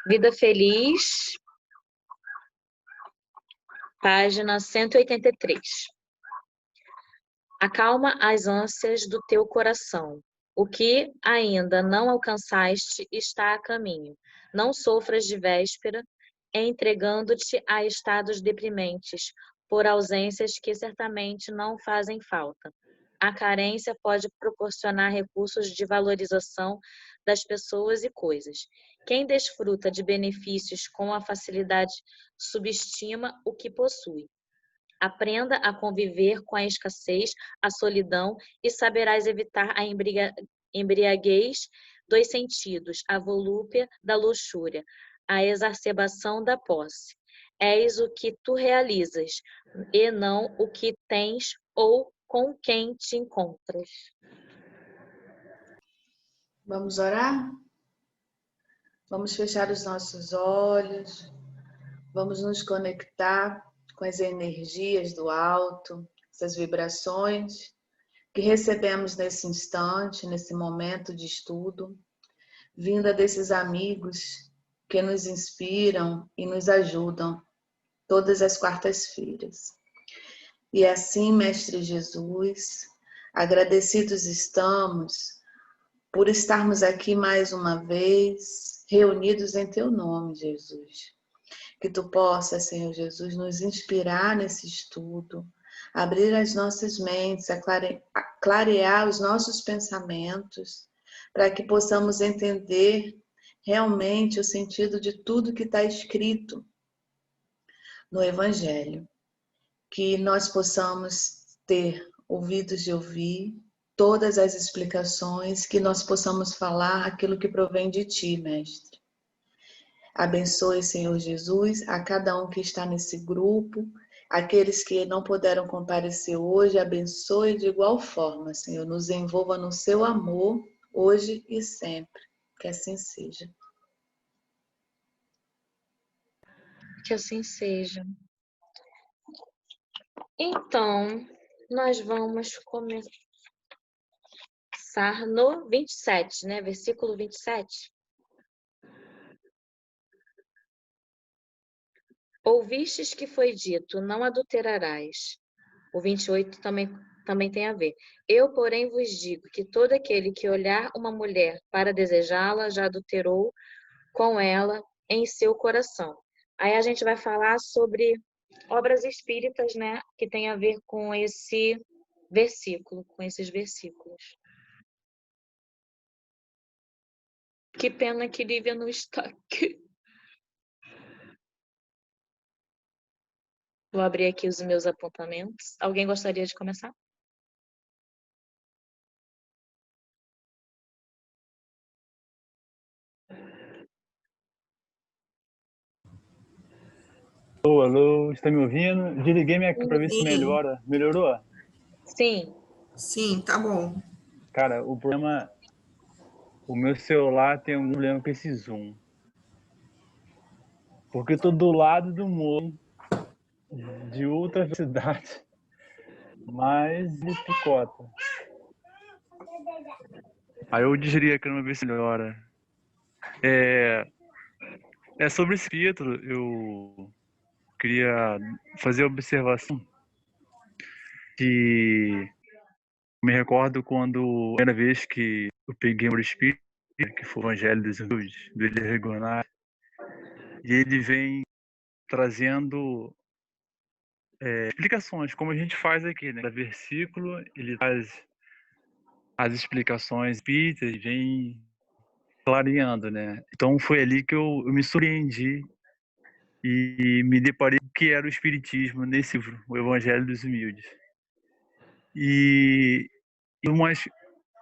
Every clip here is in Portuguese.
Vida Feliz, página 183. Acalma as ânsias do teu coração. O que ainda não alcançaste está a caminho. Não sofras de véspera, entregando-te a estados deprimentes, por ausências que certamente não fazem falta. A carência pode proporcionar recursos de valorização das pessoas e coisas. Quem desfruta de benefícios com a facilidade subestima o que possui. Aprenda a conviver com a escassez, a solidão e saberás evitar a embriaguez dos sentidos, a volúpia da luxúria, a exacerbação da posse. És o que tu realizas e não o que tens ou com quem te encontras. Vamos orar? Vamos fechar os nossos olhos, vamos nos conectar com as energias do alto, essas vibrações que recebemos nesse instante, nesse momento de estudo, vinda desses amigos que nos inspiram e nos ajudam todas as quartas-feiras. E assim, Mestre Jesus, agradecidos estamos por estarmos aqui mais uma vez, reunidos em Teu nome, Jesus. Que Tu possa, Senhor Jesus, nos inspirar nesse estudo, abrir as nossas mentes, clarear os nossos pensamentos, para que possamos entender realmente o sentido de tudo que está escrito no Evangelho. Que nós possamos ter ouvidos de ouvir todas as explicações, que nós possamos falar aquilo que provém de Ti, Mestre. Abençoe, Senhor Jesus, a cada um que está nesse grupo, aqueles que não puderam comparecer hoje, abençoe de igual forma, Senhor, nos envolva no Seu amor, hoje e sempre. Que assim seja. Que assim seja. Então, nós vamos começar no 27, né? Versículo 27. Ouvistes que foi dito, não adulterarás. O 28 também tem a ver. Eu, porém, vos digo que todo aquele que olhar uma mulher para desejá-la, já adulterou com ela em seu coração. Aí a gente vai falar sobre obras espíritas, né? Que tem a ver com esse versículo, com esses versículos. Que pena que Lívia não está aqui. Vou abrir aqui os meus apontamentos. Alguém gostaria de começar? Alô, alô, está me ouvindo? Desliguei minha câmera para ver se melhora. Melhorou? Sim. Sim, tá bom. Cara, o problema... O meu celular tem um problema com esse zoom. Porque eu tô do lado do morro, de outra velocidade, mas ele picota. Aí eu desliguei a câmera para ver se melhora. É sobre esse capítulo, eu queria fazer a observação que me recordo quando a primeira vez que eu peguei o Espírito, que foi o Evangelho dos Humildes, do Elie Regonat, e ele vem trazendo explicações, como a gente faz aqui, né? Cada versículo, ele traz as explicações espíritas e vem clareando, né? Então foi ali que eu me surpreendi e me deparei com o que era o Espiritismo nesse livro, o Evangelho dos Humildes. E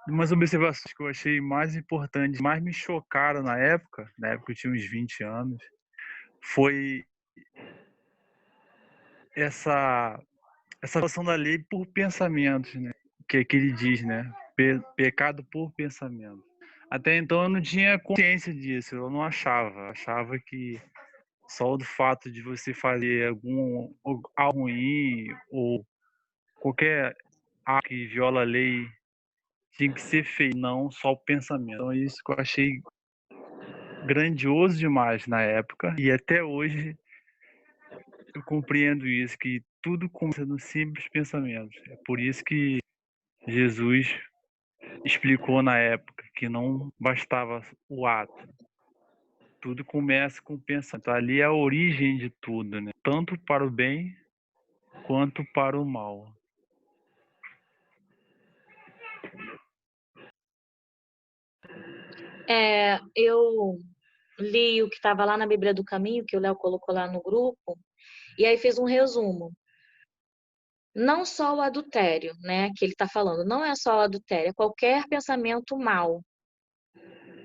umas observações que eu achei mais importantes, mais me chocaram na época eu tinha uns 20 anos, foi essa noção da lei por pensamentos, né? Que ele diz, né? Pecado por pensamento. Até então eu não tinha consciência disso, eu não achava. Achava que só do fato de você fazer algo ruim ou qualquer ato que viola a lei tinha que ser feito, não só o pensamento. Então isso que eu achei grandioso demais na época, e até hoje eu compreendo isso, que tudo começa no simples pensamento. É por isso que Jesus explicou na época que não bastava o ato. Tudo começa com o pensamento. Ali é a origem de tudo, né? Tanto para o bem quanto para o mal. Eu li o que estava lá na Bíblia do Caminho, que o Léo colocou lá no grupo, e aí fiz um resumo. Não só o adultério, né, que ele está falando, não é só o adultério, é qualquer pensamento mal.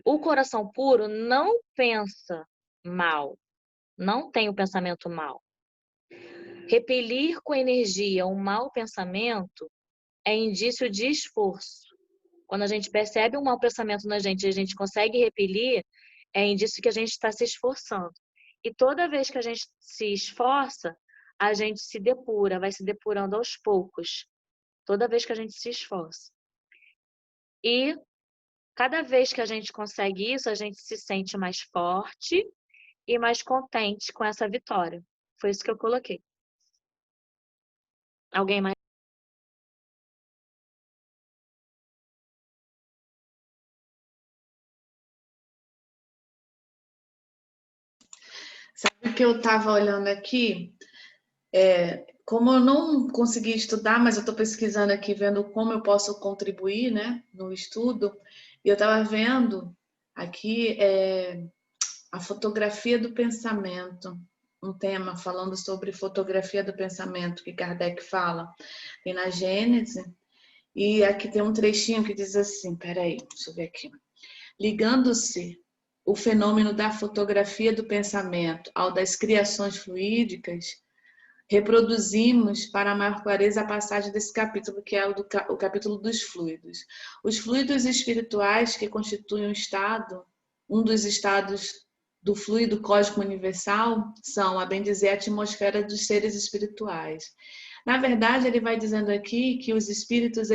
O coração puro não pensa mal, não tem o pensamento mal. Repelir com energia um mau pensamento é indício de esforço. Quando a gente percebe um mau pensamento na gente e a gente consegue repelir, é indício que a gente está se esforçando. E toda vez que a gente se esforça, a gente se depura, vai se depurando aos poucos. Toda vez que a gente se esforça. E cada vez que a gente consegue isso, a gente se sente mais forte e mais contente com essa vitória. Foi isso que eu coloquei. Alguém mais? Sabe o que eu estava olhando aqui? Como eu não consegui estudar, mas eu estou pesquisando aqui, vendo como eu posso contribuir, né, no estudo, e eu estava vendo aqui a fotografia do pensamento, um tema falando sobre fotografia do pensamento, que Kardec fala, tem na Gênese, e aqui tem um trechinho que diz assim, peraí, deixa eu ver aqui. Ligando-se o fenômeno da fotografia do pensamento ao das criações fluídicas, reproduzimos para maior clareza a passagem desse capítulo, que é o capítulo dos fluidos. Os fluidos espirituais que constituem um dos estados do fluido cósmico universal, são, a bem dizer, a atmosfera dos seres espirituais. Na verdade, ele vai dizendo aqui que os espíritos,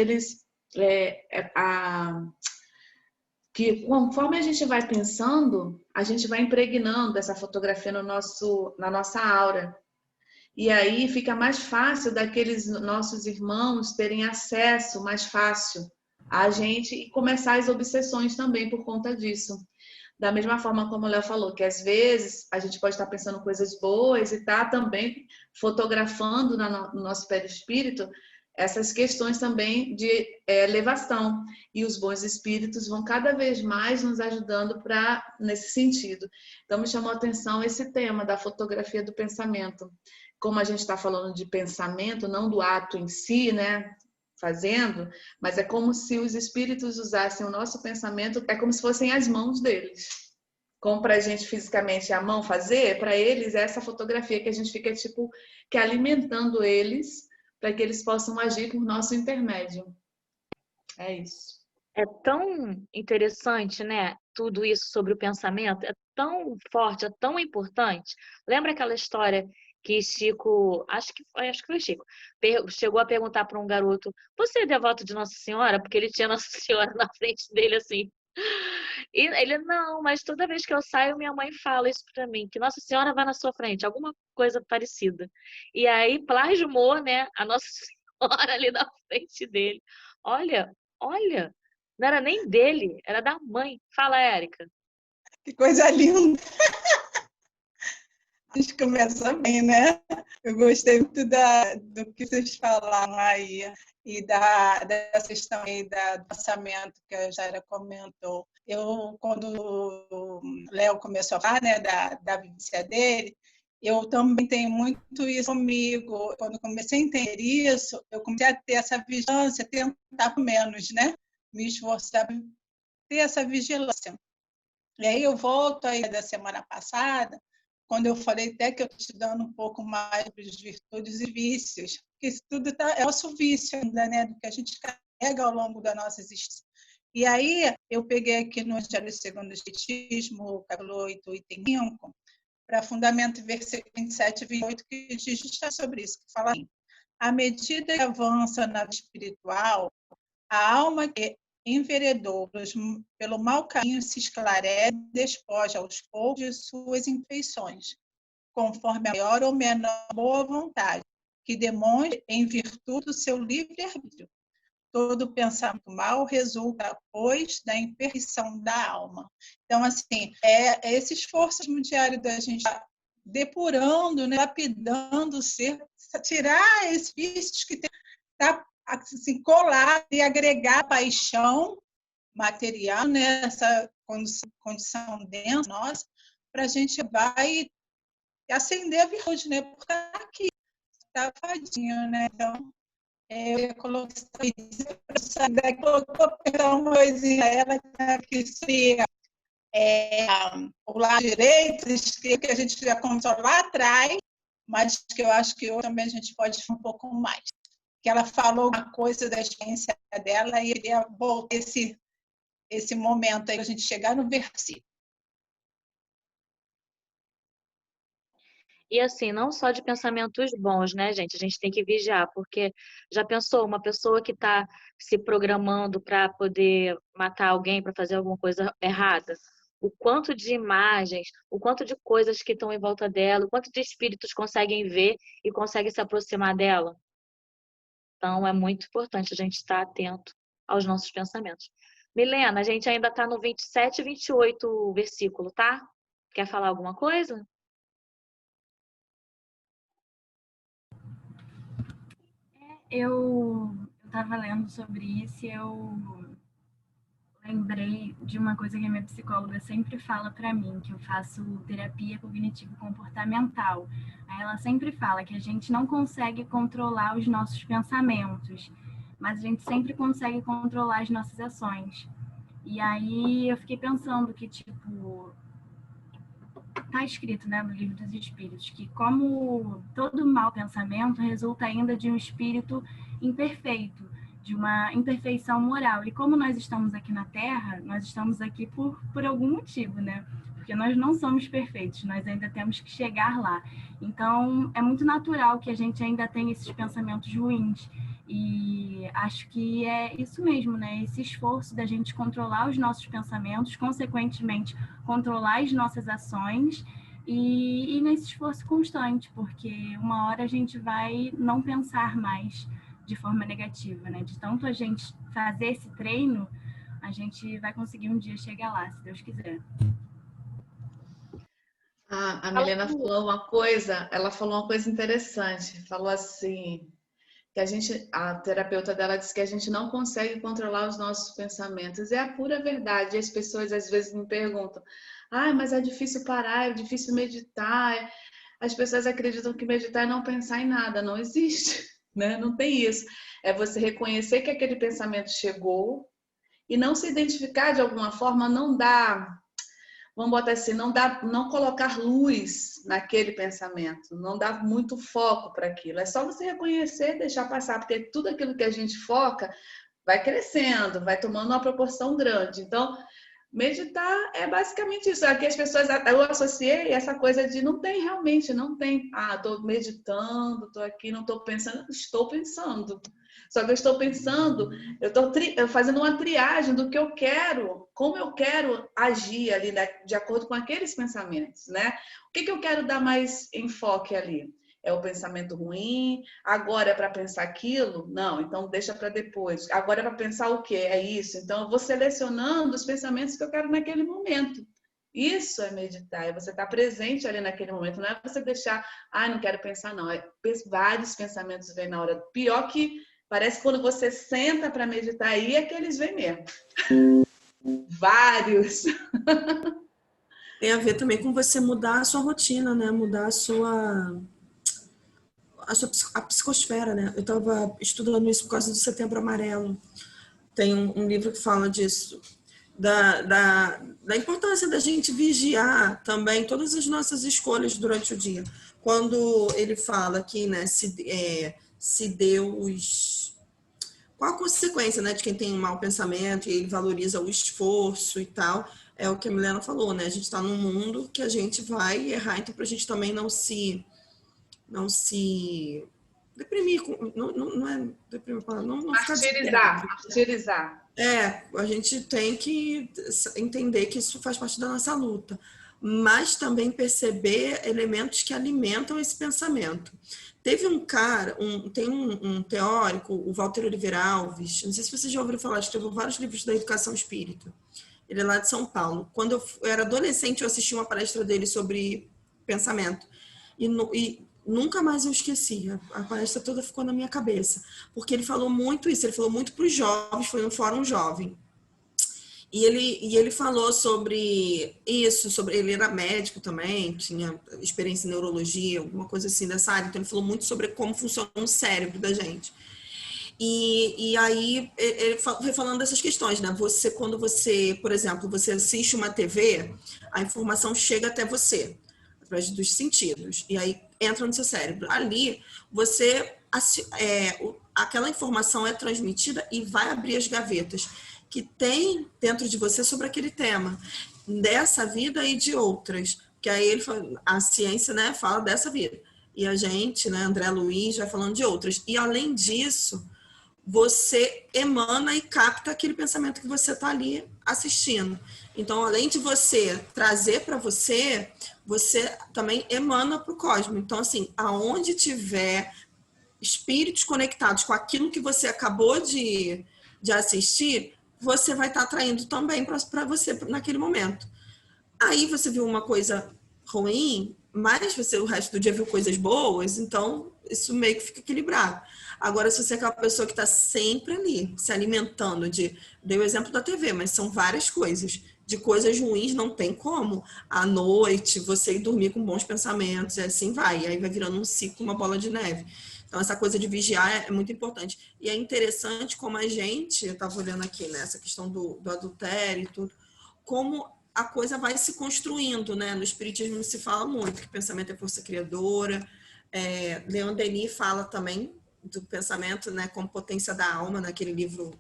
que conforme a gente vai pensando, a gente vai impregnando essa fotografia na nossa aura. E aí fica mais fácil daqueles nossos irmãos terem acesso mais fácil a gente e começar as obsessões também por conta disso. Da mesma forma como o Léo falou, que às vezes a gente pode estar pensando coisas boas e estar também fotografando no nosso perispírito essas questões também de elevação. E os bons espíritos vão cada vez mais nos ajudando nesse sentido. Então me chamou a atenção esse tema da fotografia do pensamento. Como a gente está falando de pensamento, não do ato em si, né? Fazendo, mas é como se os espíritos usassem o nosso pensamento, é como se fossem as mãos deles. Como para a gente fisicamente a mão fazer, para eles é essa fotografia que a gente fica tipo que alimentando eles para que eles possam agir por nosso intermédio. É isso. É tão interessante, né? Tudo isso sobre o pensamento, é tão forte, é tão importante. Lembra aquela história que Chico, acho que foi Chico, chegou a perguntar para um garoto: você é devoto de Nossa Senhora? Porque ele tinha Nossa Senhora na frente dele assim. E ele, não, mas toda vez que eu saio, minha mãe fala isso para mim, que Nossa Senhora vai na sua frente, alguma coisa parecida. E aí plasmou, né, a Nossa Senhora ali na frente dele. Olha, não era nem dele, era da mãe. Fala, Érica. Que coisa linda! A gente começa bem, né? Eu gostei muito do que vocês falaram aí e dessa questão aí do pensamento que a Jaira comentou. Quando o Léo começou a falar, né, da vivência dele, eu também tenho muito isso comigo. Quando comecei a entender isso, eu comecei a ter essa vigilância, tentar menos, né? Me esforçar para ter essa vigilância. E aí eu volto aí da semana passada, quando eu falei até que eu estou estudando um pouco mais sobre as virtudes e vícios, porque isso tudo é nosso vício ainda, né? Do que a gente carrega ao longo da nossa existência. E aí eu peguei aqui no Evangelho segundo o Espiritismo, capítulo 8, item 5, para fundamento versículo 27 e 28, que diz justamente sobre isso, que fala assim: à medida que avança na vida espiritual, a alma que enveredou pelo mau caminho se esclarece e despoja aos poucos de suas imperfeições, conforme a maior ou menor boa vontade, que demonstre em virtude do seu livre-arbítrio. Todo pensamento mau resulta, pois, da imperfeição da alma. Então, assim, é esse esforço no diário da gente depurando, né, lapidando o ser, tirar esses vícios que está assim, colado e agregar paixão material nessa condição densa nossa, para a gente vai acender a virtude, né? Porque está aqui, está fadinho, né? Então, eu ia colocar uma coisinha ela que seria o lado direito, esquerdo, que a gente já começou lá atrás, mas que eu acho que hoje também a gente pode ir um pouco mais. Que ela falou uma coisa da experiência dela e eu queria voltar esse momento aí, para a gente chegar no versículo. E assim, não só de pensamentos bons, né, gente? A gente tem que vigiar, porque já pensou uma pessoa que está se programando para poder matar alguém, para fazer alguma coisa errada? O quanto de imagens, o quanto de coisas que estão em volta dela, o quanto de espíritos conseguem ver e conseguem se aproximar dela? Então, é muito importante a gente estar atento aos nossos pensamentos. Milena, a gente ainda está no 27 e 28 versículo, tá? Quer falar alguma coisa? Eu estava lendo sobre isso e eu lembrei de uma coisa que a minha psicóloga sempre fala para mim, que eu faço terapia cognitivo-comportamental. Aí ela sempre fala que a gente não consegue controlar os nossos pensamentos, mas a gente sempre consegue controlar as nossas ações. E aí eu fiquei pensando que, tipo, está escrito, né, no Livro dos Espíritos, que como todo mau pensamento resulta ainda de um espírito imperfeito, de uma imperfeição moral. E como nós estamos aqui na Terra, nós estamos aqui por algum motivo, né? Porque nós não somos perfeitos, nós ainda temos que chegar lá. Então, é muito natural que a gente ainda tenha esses pensamentos ruins. E acho que é isso mesmo, né? Esse esforço da gente controlar os nossos pensamentos, consequentemente, controlar as nossas ações e nesse esforço constante, porque uma hora a gente vai não pensar mais de forma negativa, né? De tanto a gente fazer esse treino, a gente vai conseguir um dia chegar lá, se Deus quiser. A Milena ela falou uma coisa interessante, falou assim, que a terapeuta dela disse que a gente não consegue controlar os nossos pensamentos. É a pura verdade. As pessoas às vezes me perguntam, mas é difícil parar, é difícil meditar. As pessoas acreditam que meditar é não pensar em nada. Não existe, né? Não tem isso. É você reconhecer que aquele pensamento chegou e não se identificar de alguma forma, não dá, vamos botar assim, não colocar luz naquele pensamento, não dar muito foco para aquilo. É só você reconhecer, deixar passar, porque tudo aquilo que a gente foca vai crescendo, vai tomando uma proporção grande. Então, meditar é basicamente isso. Aqui as pessoas, eu associei essa coisa de não tem. Estou meditando, estou aqui, não estou pensando. Estou pensando. Só que eu estou pensando, eu estou fazendo uma triagem do que eu quero, como eu quero agir ali, de acordo com aqueles pensamentos, né? O que eu quero dar mais enfoque ali? É o pensamento ruim? Agora é para pensar aquilo? Não, então deixa para depois. Agora é para pensar o quê? É isso. Então eu vou selecionando os pensamentos que eu quero naquele momento. Isso é meditar, é você estar presente ali naquele momento. Não é você deixar, não quero pensar não. Vários pensamentos vêm na hora. Pior que parece que quando você senta para meditar aí é que eles vêm mesmo. Vários. Tem a ver também com você mudar a sua rotina, né? Mudar a psicosfera, né? Eu estava estudando isso por causa do Setembro Amarelo. Tem um livro que fala disso. Da importância da gente vigiar também todas as nossas escolhas durante o dia. Quando ele fala aqui, né? Se Deus... Qual a consequência, né, de quem tem um mau pensamento e ele valoriza o esforço e tal? É o que a Milena falou, né? A gente está num mundo que a gente vai errar, então para a gente também não se deprimir, não é deprimir, não ficar martirizar. A gente tem que entender que isso faz parte da nossa luta, mas também perceber elementos que alimentam esse pensamento. Teve um cara, tem um teórico, o Walter Oliveira Alves, não sei se você já ouviu falar, escreveu vários livros da educação espírita. Ele é lá de São Paulo. Quando eu era adolescente, eu assisti uma palestra dele sobre pensamento. E nunca mais eu esqueci. A palestra toda ficou na minha cabeça. Porque ele falou muito isso. Ele falou muito para os jovens, foi no Fórum Jovem. E ele falou sobre isso, ele era médico também, tinha experiência em neurologia, alguma coisa assim dessa área. Então, ele falou muito sobre como funciona o cérebro da gente. E aí, ele foi falando dessas questões, né? Quando você, por exemplo, você assiste uma TV, a informação chega até você, através dos sentidos, e aí entra no seu cérebro. Ali, aquela informação é transmitida e vai abrir as gavetas que tem dentro de você sobre aquele tema, dessa vida e de outras. Que aí a ciência, né, fala dessa vida. E a gente, né, André Luiz, vai falando de outras. E além disso, você emana e capta aquele pensamento que você está ali assistindo. Então, além de você trazer para você, você também emana para o cosmos. Então, assim, aonde tiver espíritos conectados com aquilo que você acabou de assistir, você vai estar atraindo também para você naquele momento. Aí você viu uma coisa ruim, mas você o resto do dia viu coisas boas, então isso meio que fica equilibrado. Agora, se você é aquela pessoa que está sempre ali, se alimentando dei o exemplo da TV, mas são várias coisas. De coisas ruins não tem como. À noite, você ir dormir com bons pensamentos, e assim vai. E aí vai virando um ciclo, uma bola de neve. Então, essa coisa de vigiar é muito importante. E é interessante como a gente, eu estava olhando aqui, né, essa questão do adultério e tudo, como a coisa vai se construindo, né? No espiritismo se fala muito que pensamento é força criadora. Leon Denis fala também do pensamento, né, como potência da alma, naquele livro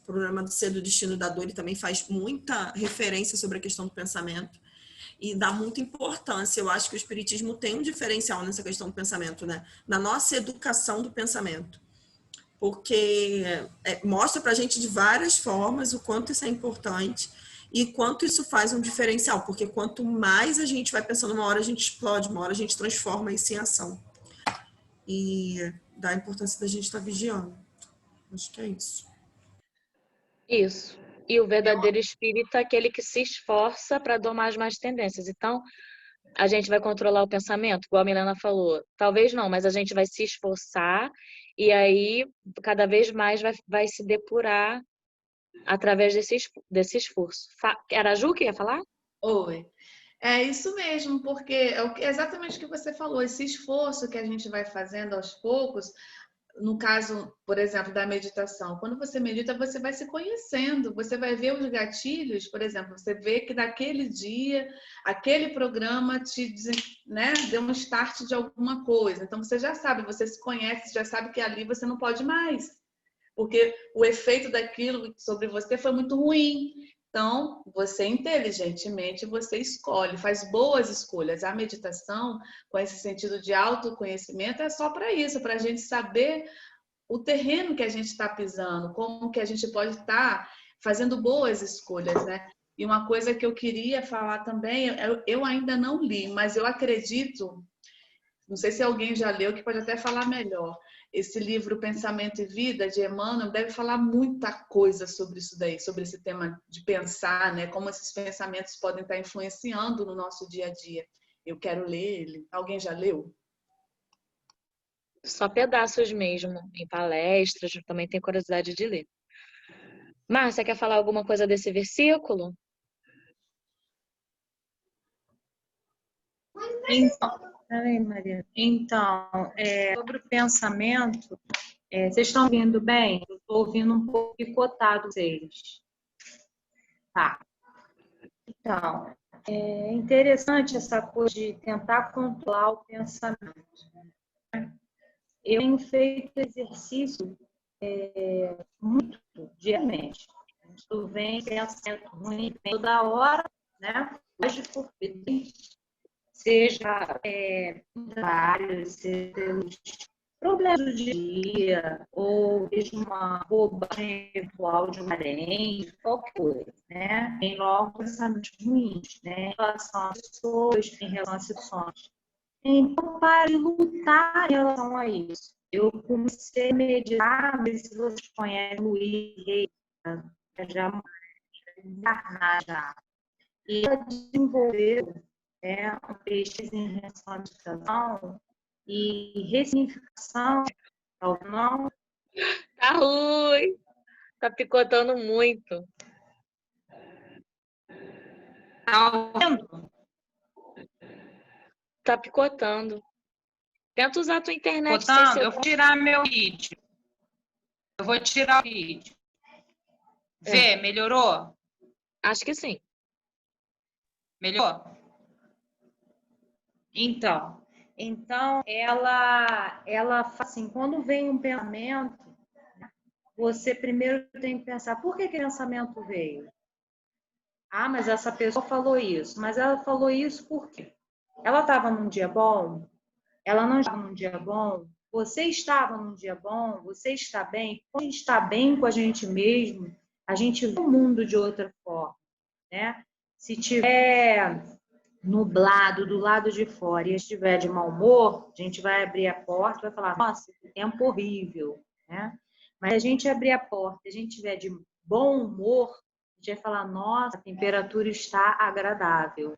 Programa do Ser do Destino da Dor. Ele também faz muita referência sobre a questão do pensamento e dá muita importância. Eu acho que o espiritismo tem um diferencial nessa questão do pensamento, né? Na nossa educação do pensamento, porque mostra para a gente de várias formas o quanto isso é importante e quanto isso faz um diferencial, porque quanto mais a gente vai pensando, uma hora a gente explode, uma hora a gente transforma isso em ação. E dá a importância da gente estar vigiando. Acho que é isso. Isso. E o verdadeiro espírita é aquele que se esforça para domar as más tendências. Então, a gente vai controlar o pensamento, igual a Milena falou. Talvez não, mas a gente vai se esforçar e aí cada vez mais vai se depurar através desse esforço. Era a Ju que ia falar? Oi. É isso mesmo, porque é exatamente o que você falou, esse esforço que a gente vai fazendo aos poucos. No caso, por exemplo, da meditação, quando você medita, você vai se conhecendo, você vai ver os gatilhos, por exemplo, você vê que naquele dia, aquele programa né, deu um start de alguma coisa. Então, você já sabe, você se conhece, já sabe que ali você não pode mais, porque o efeito daquilo sobre você foi muito ruim. Então, você inteligentemente, você escolhe, faz boas escolhas. A meditação, com esse sentido de autoconhecimento, é só para isso, para a gente saber o terreno que a gente está pisando, como que a gente pode estar fazendo boas escolhas, né? E uma coisa que eu queria falar também, eu ainda não li, mas eu acredito, não sei se alguém já leu, que pode até falar melhor. Esse livro Pensamento e Vida, de Emmanuel, deve falar muita coisa sobre isso daí, sobre esse tema de pensar, né? Como esses pensamentos podem estar influenciando no nosso dia a dia. Eu quero ler ele. Alguém já leu? Só pedaços mesmo, em palestras, também tenho curiosidade de ler. Márcia, quer falar alguma coisa desse versículo? Então, sobre o pensamento, vocês estão ouvindo bem? Eu estou ouvindo um pouco picotado vocês. Tá. Então, é interessante essa coisa de tentar controlar o pensamento. Eu tenho feito exercício muito diariamente. Isso vem pensamento ruim toda hora, né? Hoje, por seja vários, seja pelos problemas do dia a dia, ou vejo uma bobagem virtual de um parente, qualquer coisa, né? Tem logo pensamentos ruins, né? Em relação às pessoas, em relação às situações. Então, para de lutar em relação a isso. Eu comecei a meditar, ver se vocês conhecem o Luiz Reis, já encarnar já. E ela desenvolveu, né, uma pesquisa em relação à meditação e ressignificação, talvez não. Tá ruim. Tá picotando muito. Tá ouvindo? Tá picotando. Tenta usar a tua internet sem Botando, seu... eu vou tirar meu vídeo. Eu vou tirar o vídeo. Vê, melhorou? Acho que sim. Melhorou? Então ela faz assim, quando vem um pensamento, você primeiro tem que pensar, por que aquele pensamento veio? Ah, mas essa pessoa falou isso. Mas ela falou isso por quê? Ela estava num dia bom? Ela não estava num dia bom? Você estava num dia bom? Você está bem? Quando a gente está bem com a gente mesmo, a gente vê o mundo de outra forma, né? Se tiver nublado do lado de fora e estiver de mau humor, a gente vai abrir a porta e vai falar, nossa, que tempo horrível, né? Mas se a gente abrir a porta e a gente estiver de bom humor, a gente vai falar, nossa, a temperatura está agradável.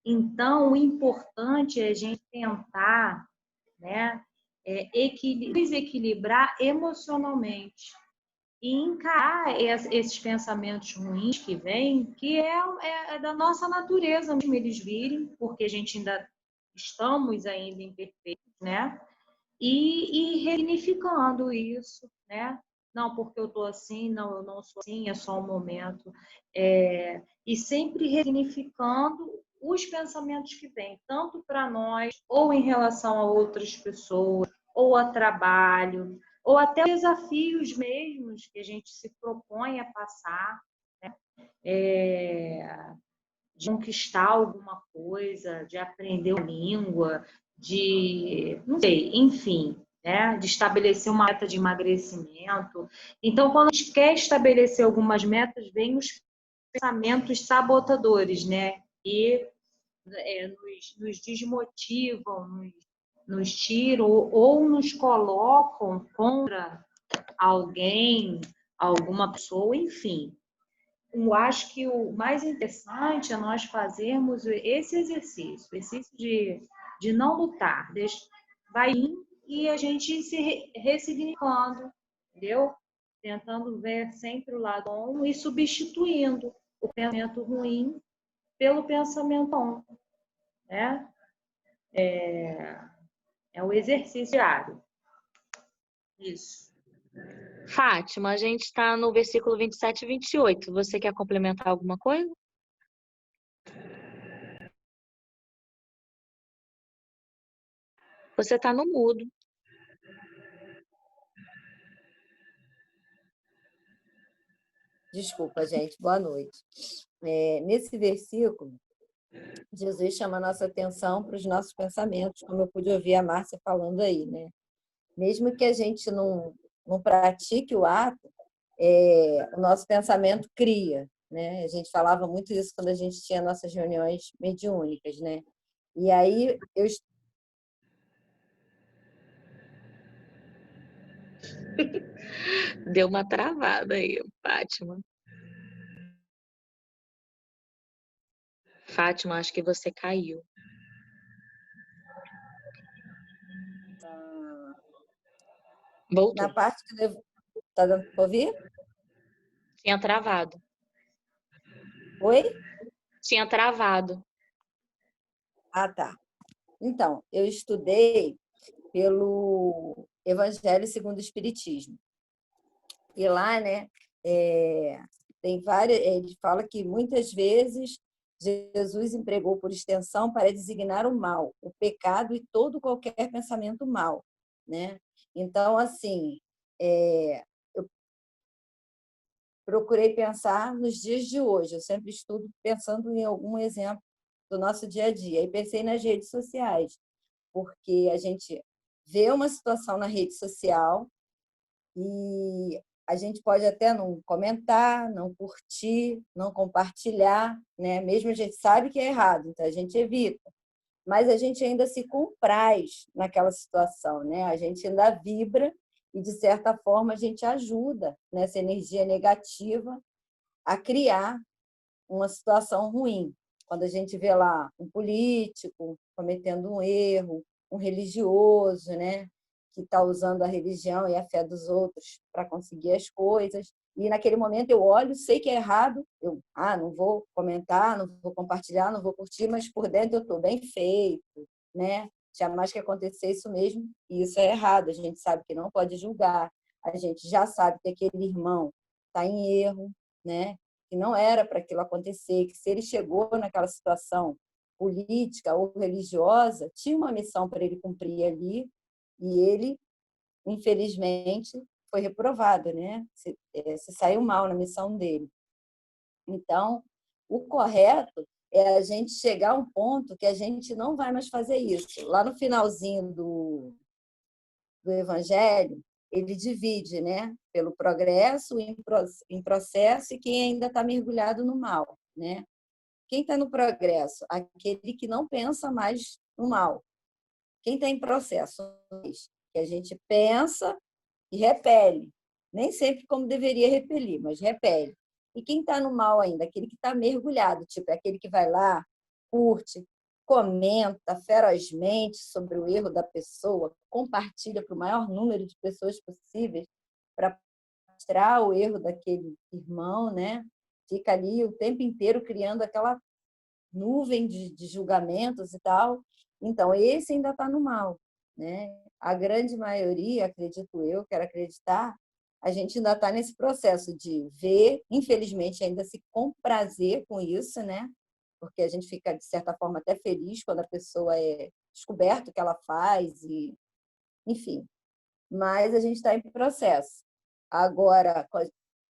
Então, o importante é a gente tentar, né, desequilibrar emocionalmente e encarar esses pensamentos ruins que vêm, que é da nossa natureza mesmo eles virem, porque a gente ainda estamos ainda imperfeitos, né? E resignificando isso, né? Não, porque eu estou assim, não, eu não sou assim, é só um momento. E sempre resignificando os pensamentos que vêm, tanto para nós, ou em relação a outras pessoas, ou a trabalho, ou até desafios mesmos que a gente se propõe a passar, né? De conquistar alguma coisa, de aprender uma língua, de, não sei, enfim, né? De estabelecer uma meta de emagrecimento. Então, quando a gente quer estabelecer algumas metas, vem os pensamentos sabotadores, né? E nos desmotivam, nos tiram ou nos colocam contra alguém, alguma pessoa, enfim. Eu acho que o mais interessante é nós fazermos esse exercício de não lutar, vai ir e a gente se ressignificando, entendeu? Tentando ver sempre o lado bom e substituindo o pensamento ruim pelo pensamento bom, né? É o exercício diário. Isso. Fátima, a gente está no versículo 27 e 28. Você quer complementar alguma coisa? Você está no mudo. Desculpa, gente. Boa noite. Nesse versículo, Jesus chama a nossa atenção para os nossos pensamentos, como eu pude ouvir a Márcia falando aí, né? Mesmo que a gente não pratique o ato, o nosso pensamento cria, né? A gente falava muito isso quando a gente tinha nossas reuniões mediúnicas, né? E aí eu Deu uma travada aí, Fátima. Fátima, acho que você caiu. Voltou. na parte que tá dando para ouvir? Tinha travado. Oi? Tinha travado. Ah, tá. Então, eu estudei pelo Evangelho segundo o Espiritismo. E lá, né, tem várias. Ele fala que muitas vezes Jesus empregou por extensão para designar o mal, o pecado e todo qualquer pensamento mal, né? Então, assim, eu procurei pensar nos dias de hoje. Eu sempre estudo pensando em algum exemplo do nosso dia a dia. E pensei nas redes sociais, porque a gente vê uma situação na rede social e a gente pode até não comentar, não curtir, não compartilhar, né? Mesmo a gente sabe que é errado, então a gente evita. Mas a gente ainda se compraz naquela situação, né? A gente ainda vibra e, de certa forma, a gente ajuda nessa energia negativa a criar uma situação ruim. Quando a gente vê lá um político cometendo um erro, um religioso, né, que está usando a religião e a fé dos outros para conseguir as coisas, e naquele momento eu olho, sei que é errado, eu não vou comentar, não vou compartilhar, não vou curtir, mas por dentro eu estou bem feito, né? Jamais que acontecer isso mesmo, e isso é errado, a gente sabe que não pode julgar, a gente já sabe que aquele irmão está em erro, né? Que não era para aquilo acontecer, que se ele chegou naquela situação política ou religiosa, tinha uma missão para ele cumprir ali, e ele, infelizmente, foi reprovado, né? Se saiu mal na missão dele. Então, o correto é a gente chegar a um ponto que a gente não vai mais fazer isso. Lá no finalzinho do Evangelho, ele divide, né, pelo progresso, em processo, e quem ainda está mergulhado no mal, né? Quem está no progresso? Aquele que não pensa mais no mal. Quem está em processo? Que a gente pensa e repele. Nem sempre como deveria repelir, mas repele. E quem está no mal ainda? Aquele que está mergulhado, tipo, é aquele que vai lá, curte, comenta ferozmente sobre o erro da pessoa, compartilha para o maior número de pessoas possíveis para mostrar o erro daquele irmão, né? Fica ali o tempo inteiro criando aquela nuvem de julgamentos e tal. Então, esse ainda está no mal, né? A grande maioria, acredito eu, quero acreditar, a gente ainda está nesse processo de ver, infelizmente, ainda se comprazer com isso, né? Porque a gente fica, de certa forma, até feliz quando a pessoa é descoberto o que ela faz, e, enfim. Mas a gente está em processo. Agora,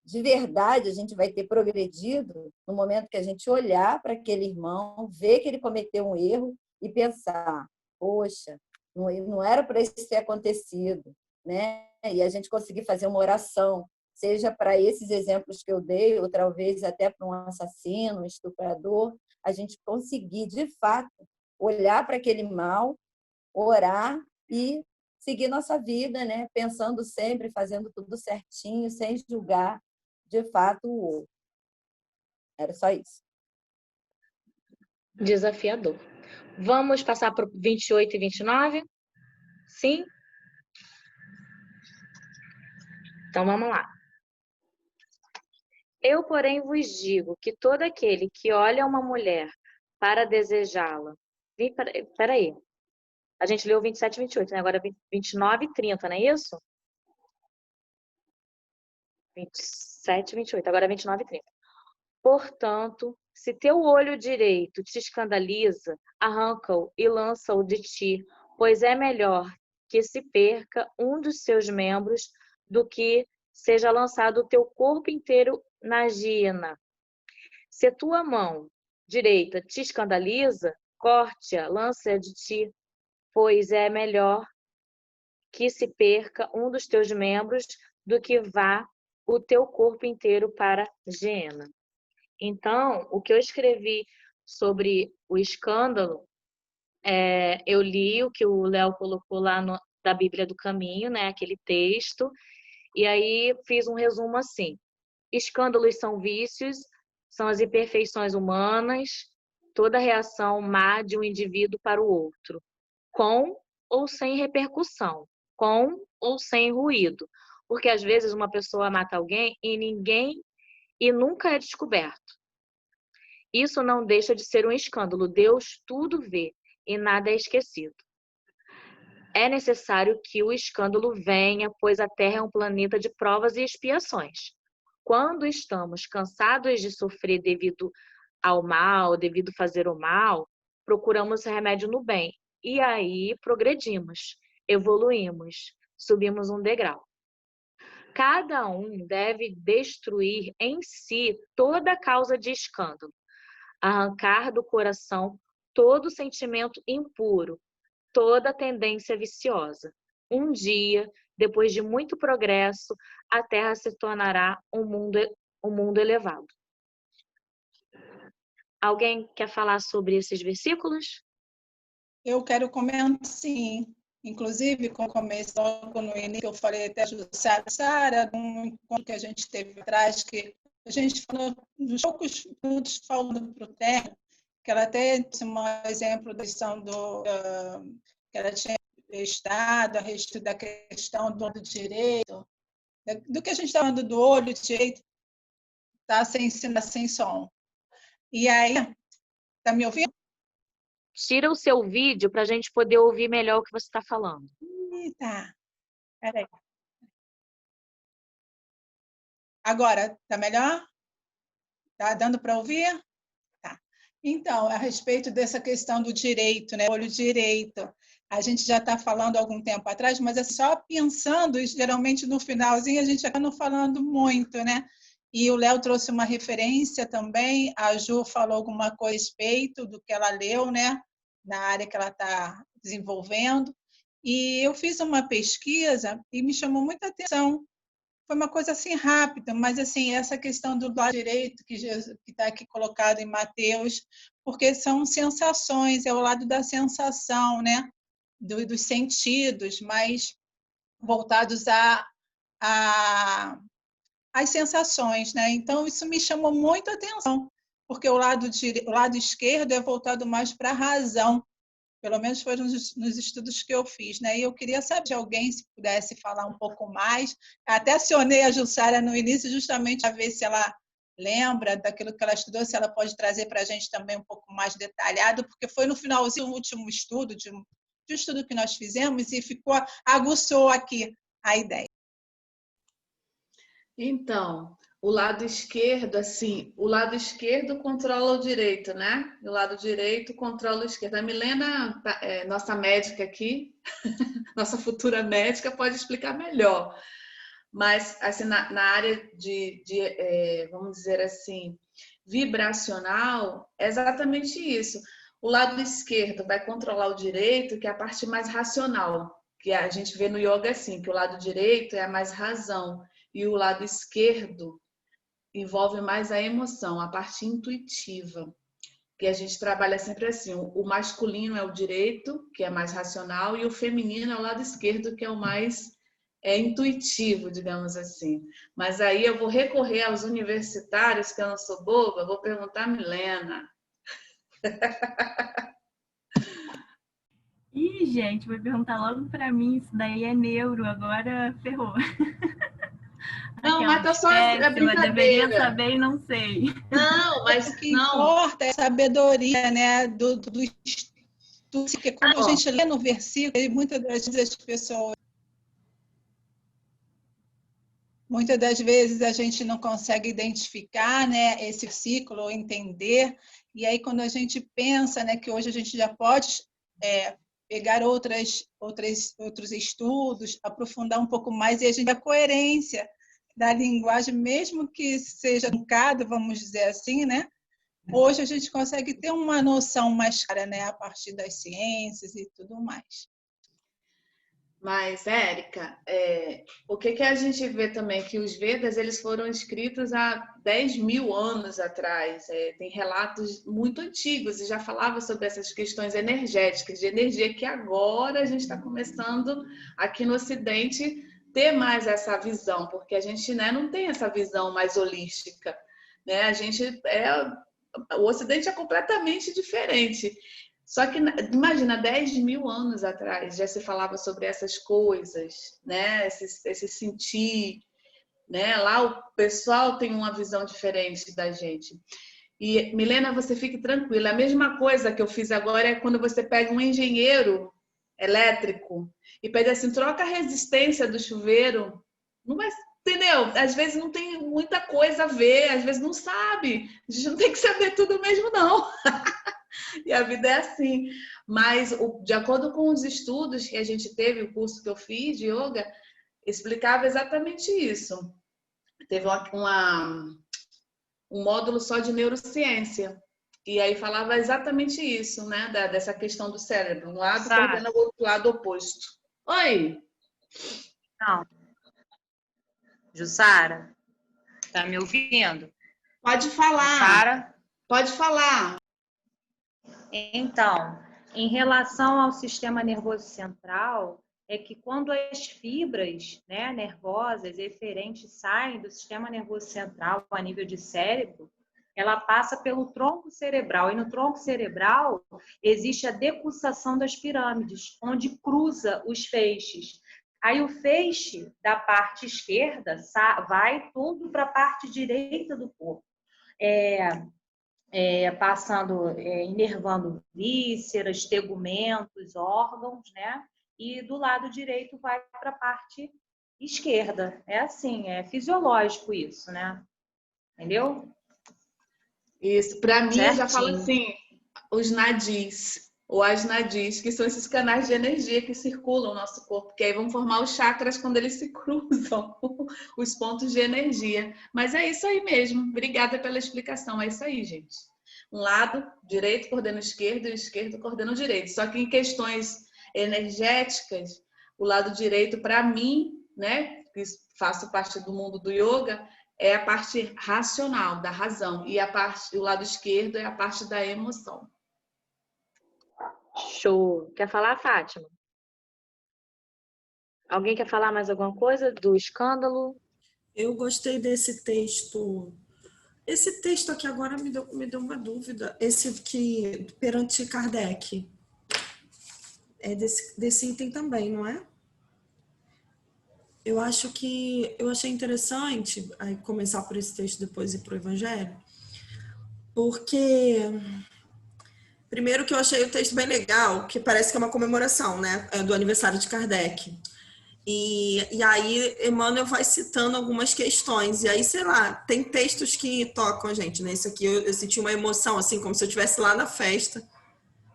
de verdade, a gente vai ter progredido no momento que a gente olhar para aquele irmão, ver que ele cometeu um erro e pensar, poxa, não era para isso ter acontecido, né? E a gente conseguir fazer uma oração, seja para esses exemplos que eu dei, ou talvez até para um assassino, um estuprador, a gente conseguir, de fato, olhar para aquele mal, orar e seguir nossa vida, né? Pensando sempre, fazendo tudo certinho, sem julgar, de fato, o outro. Era só isso. Desafiador. Vamos passar para 28 e 29? Sim? Então, vamos lá. Eu, porém, vos digo que todo aquele que olha uma mulher para desejá-la... Peraí. A gente leu 27 e 28, né? Agora 29 e 30, não é isso? 27 e 28, agora 29 e 30. Portanto, se teu olho direito te escandaliza, arranca-o e lança-o de ti, pois é melhor que se perca um dos seus membros do que seja lançado o teu corpo inteiro na hiena. Se tua mão direita te escandaliza, corte-a, lança-a de ti, pois é melhor que se perca um dos teus membros do que vá o teu corpo inteiro para a hiena. Então, o que eu escrevi sobre o escândalo, eu li o que o Léo colocou lá da Bíblia do Caminho, né, aquele texto, e aí fiz um resumo assim. Escândalos são vícios, são as imperfeições humanas, toda reação má de um indivíduo para o outro, com ou sem repercussão, com ou sem ruído. Porque às vezes uma pessoa mata alguém e nunca é descoberto. Isso não deixa de ser um escândalo. Deus tudo vê e nada é esquecido. É necessário que o escândalo venha, pois a Terra é um planeta de provas e expiações. Quando estamos cansados de sofrer devido ao mal, devido a fazer o mal, procuramos remédio no bem. E aí progredimos, evoluímos, subimos um degrau. Cada um deve destruir em si toda causa de escândalo, arrancar do coração todo sentimento impuro, toda tendência viciosa. um dia, depois de muito progresso, a Terra se tornará um mundo elevado. Alguém quer falar sobre esses versículos? Eu quero comentar, sim. Inclusive, com o começo, logo no início, eu falei até a Sara, num encontro que a gente teve atrás, que a gente falou nos poucos minutos falando para o Terra, que ela até disse um exemplo da questão que ela tinha estado a respeito da questão do olho direito, do que a gente está falando do olho direito, está sem som. E aí, está me ouvindo? Tira o seu vídeo para a gente poder ouvir melhor o que você está falando. Tá. Peraí. Agora, tá melhor? Tá dando para ouvir? Tá. Então, a respeito dessa questão do direito, né? Olho direito. A gente já está falando há algum tempo atrás, mas é só pensando, e geralmente no finalzinho a gente acaba não falando muito, né? E o Léo trouxe uma referência também, a Ju falou alguma coisa a respeito do que ela leu, né? Na área que ela está desenvolvendo. E eu fiz uma pesquisa e me chamou muita atenção. Foi uma coisa assim rápida, mas assim essa questão do lado direito que está aqui colocado em Mateus, porque são sensações, é o lado da sensação, né? Dos sentidos, mas voltados às sensações, né? Então isso me chamou muito a atenção, porque o lado esquerdo é voltado mais para a razão. Pelo menos foi nos estudos que eu fiz, né? E eu queria saber de alguém se pudesse falar um pouco mais. Até acionei a Jussara no início justamente para ver se ela lembra daquilo que ela estudou, se ela pode trazer para a gente também um pouco mais detalhado, porque foi no finalzinho o último estudo, de um estudo que nós fizemos, e aguçou aqui a ideia. Então, o lado esquerdo, assim, o lado esquerdo controla o direito, né? E o lado direito controla o esquerdo. A Milena, nossa médica aqui, nossa futura médica, pode explicar melhor. Mas, assim, na área vamos dizer assim, vibracional, é exatamente isso. O lado esquerdo vai controlar o direito, que é a parte mais racional, que a gente vê no yoga assim, que o lado direito é a mais razão, e o lado esquerdo envolve mais a emoção, a parte intuitiva, que a gente trabalha sempre assim, o masculino é o direito, que é mais racional, e o feminino é o lado esquerdo, que é o mais intuitivo, digamos assim. Mas aí eu vou recorrer aos universitários, que eu não sou boba, vou perguntar a Milena. Ih, gente, vai perguntar logo para mim, isso daí é neuro, agora ferrou. Não, mas tá só Eu deveria brincadeira. saber e não sei. Não, mas O que não. importa é a sabedoria, né, do estudo, porque quando a gente lê no versículo, muitas das vezes as pessoas, muitas das vezes a gente não consegue identificar, né, esse versículo ou entender, e aí quando a gente pensa, né, que hoje a gente já pode pegar outros estudos, aprofundar um pouco mais, e a gente a coerência da linguagem, mesmo que seja truncado, vamos dizer assim, né? Hoje a gente consegue ter uma noção mais clara, né, a partir das ciências e tudo mais. Mas, Érica, o que a gente vê também? Que os Vedas eles foram escritos há 10.000 anos atrás. Tem relatos muito antigos e já falava sobre essas questões energéticas, de energia, que agora a gente está começando aqui no Ocidente ter mais essa visão, porque a gente, né, não tem essa visão mais holística, né? O Ocidente é completamente diferente. Só que, imagina, 10.000 anos atrás já se falava sobre essas coisas, né? Esse sentir, né? Lá o pessoal tem uma visão diferente da gente. E, Milena, você fique tranquila. A mesma coisa que eu fiz agora é quando você pega um engenheiro elétrico e pede assim, troca a resistência do chuveiro. Não vai, entendeu? Às vezes não tem muita coisa a ver, às vezes não sabe. A gente não tem que saber tudo mesmo, não. E a vida é assim. Mas, de acordo com os estudos que a gente teve, o curso que eu fiz de yoga, explicava exatamente isso. Teve um módulo só de neurociência. E aí falava exatamente isso, né? Dessa questão do cérebro. Um lado coordena o outro lado oposto. Oi! Não. Jussara, tá me ouvindo? Pode falar. Jussara? Pode falar. Então, em relação ao sistema nervoso central, é que quando as fibras, né, nervosas eferentes saem do sistema nervoso central a nível de cérebro, ela passa pelo tronco cerebral. E no tronco cerebral existe a decussação das pirâmides, onde cruza os feixes. Aí o feixe da parte esquerda vai tudo para a parte direita do corpo. Inervando vísceras, tegumentos, órgãos, né? E do lado direito vai para a parte esquerda. É assim, é fisiológico isso, né? Entendeu? Isso, para mim, eu já falo Certinho. assim, os nadis, ou as nadis, que são esses canais de energia que circulam o nosso corpo, que aí vão formar os chakras quando eles se cruzam, os pontos de energia. Mas é isso aí mesmo. Obrigada pela explicação. É isso aí, gente. Um lado direito coordena o esquerdo e o esquerdo coordena o direito. Só que em questões energéticas, o lado direito, para mim, né, que faço parte do mundo do yoga, é a parte racional, da razão. E o lado esquerdo é a parte da emoção. Show. Quer falar, Fátima? Alguém quer falar mais alguma coisa do escândalo? Eu gostei desse texto. Esse texto aqui agora me deu uma dúvida. Esse que perante Kardec. É desse item também, não é? Eu achei interessante aí começar por esse texto, depois ir para o Evangelho, porque primeiro que eu achei o texto bem legal, que parece que é uma comemoração, né, do aniversário de Kardec. E aí Emmanuel vai citando algumas questões, e aí, sei lá, tem textos que tocam a gente, né? Isso aqui eu senti uma emoção, assim, como se eu estivesse lá na festa,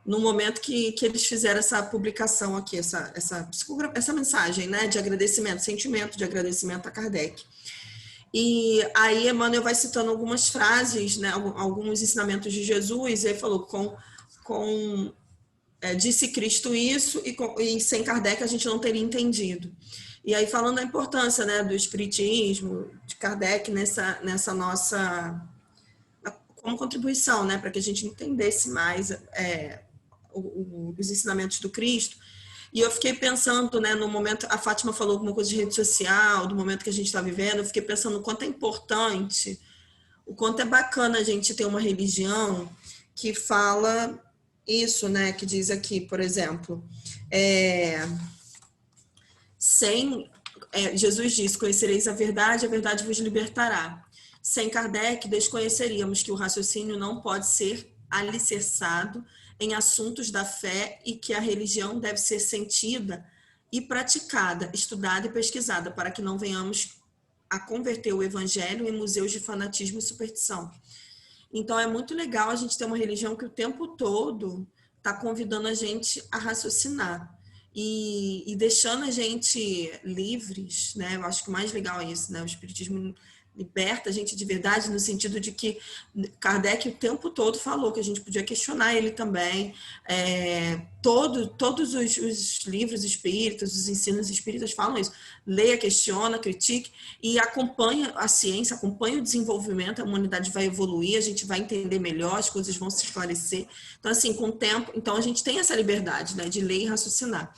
no momento que eles fizeram essa publicação aqui, essa mensagem, né, de agradecimento, sentimento de agradecimento a Kardec. E aí Emmanuel vai citando algumas frases, né, alguns ensinamentos de Jesus, e aí falou disse Cristo isso, e sem Kardec a gente não teria entendido. E aí falando da importância, né, do espiritismo, de Kardec nessa nossa como contribuição, né, para que a gente entendesse mais os ensinamentos do Cristo. E eu fiquei pensando, né, no momento, a Fátima falou alguma coisa de rede social, do momento que a gente está vivendo, eu fiquei pensando o quanto é importante, o quanto é bacana a gente ter uma religião que fala isso, né, que diz aqui, por exemplo, Jesus diz, conhecereis a verdade vos libertará. Sem Kardec, desconheceríamos que o raciocínio não pode ser alicerçado em assuntos da fé e que a religião deve ser sentida e praticada, estudada e pesquisada, para que não venhamos a converter o evangelho em museus de fanatismo e superstição. Então, é muito legal a gente ter uma religião que o tempo todo está convidando a gente a raciocinar e deixando a gente livres, né? Eu acho que o mais legal é isso, né? O espiritismo liberta a gente de verdade, no sentido de que Kardec o tempo todo falou que a gente podia questionar ele também. Todos os livros espíritas, os ensinos espíritas falam isso. Leia, questiona, critique e acompanha a ciência, acompanha o desenvolvimento, a humanidade vai evoluir, a gente vai entender melhor, as coisas vão se esclarecer. Então, assim, com o tempo, então a gente tem essa liberdade, né, de ler e raciocinar.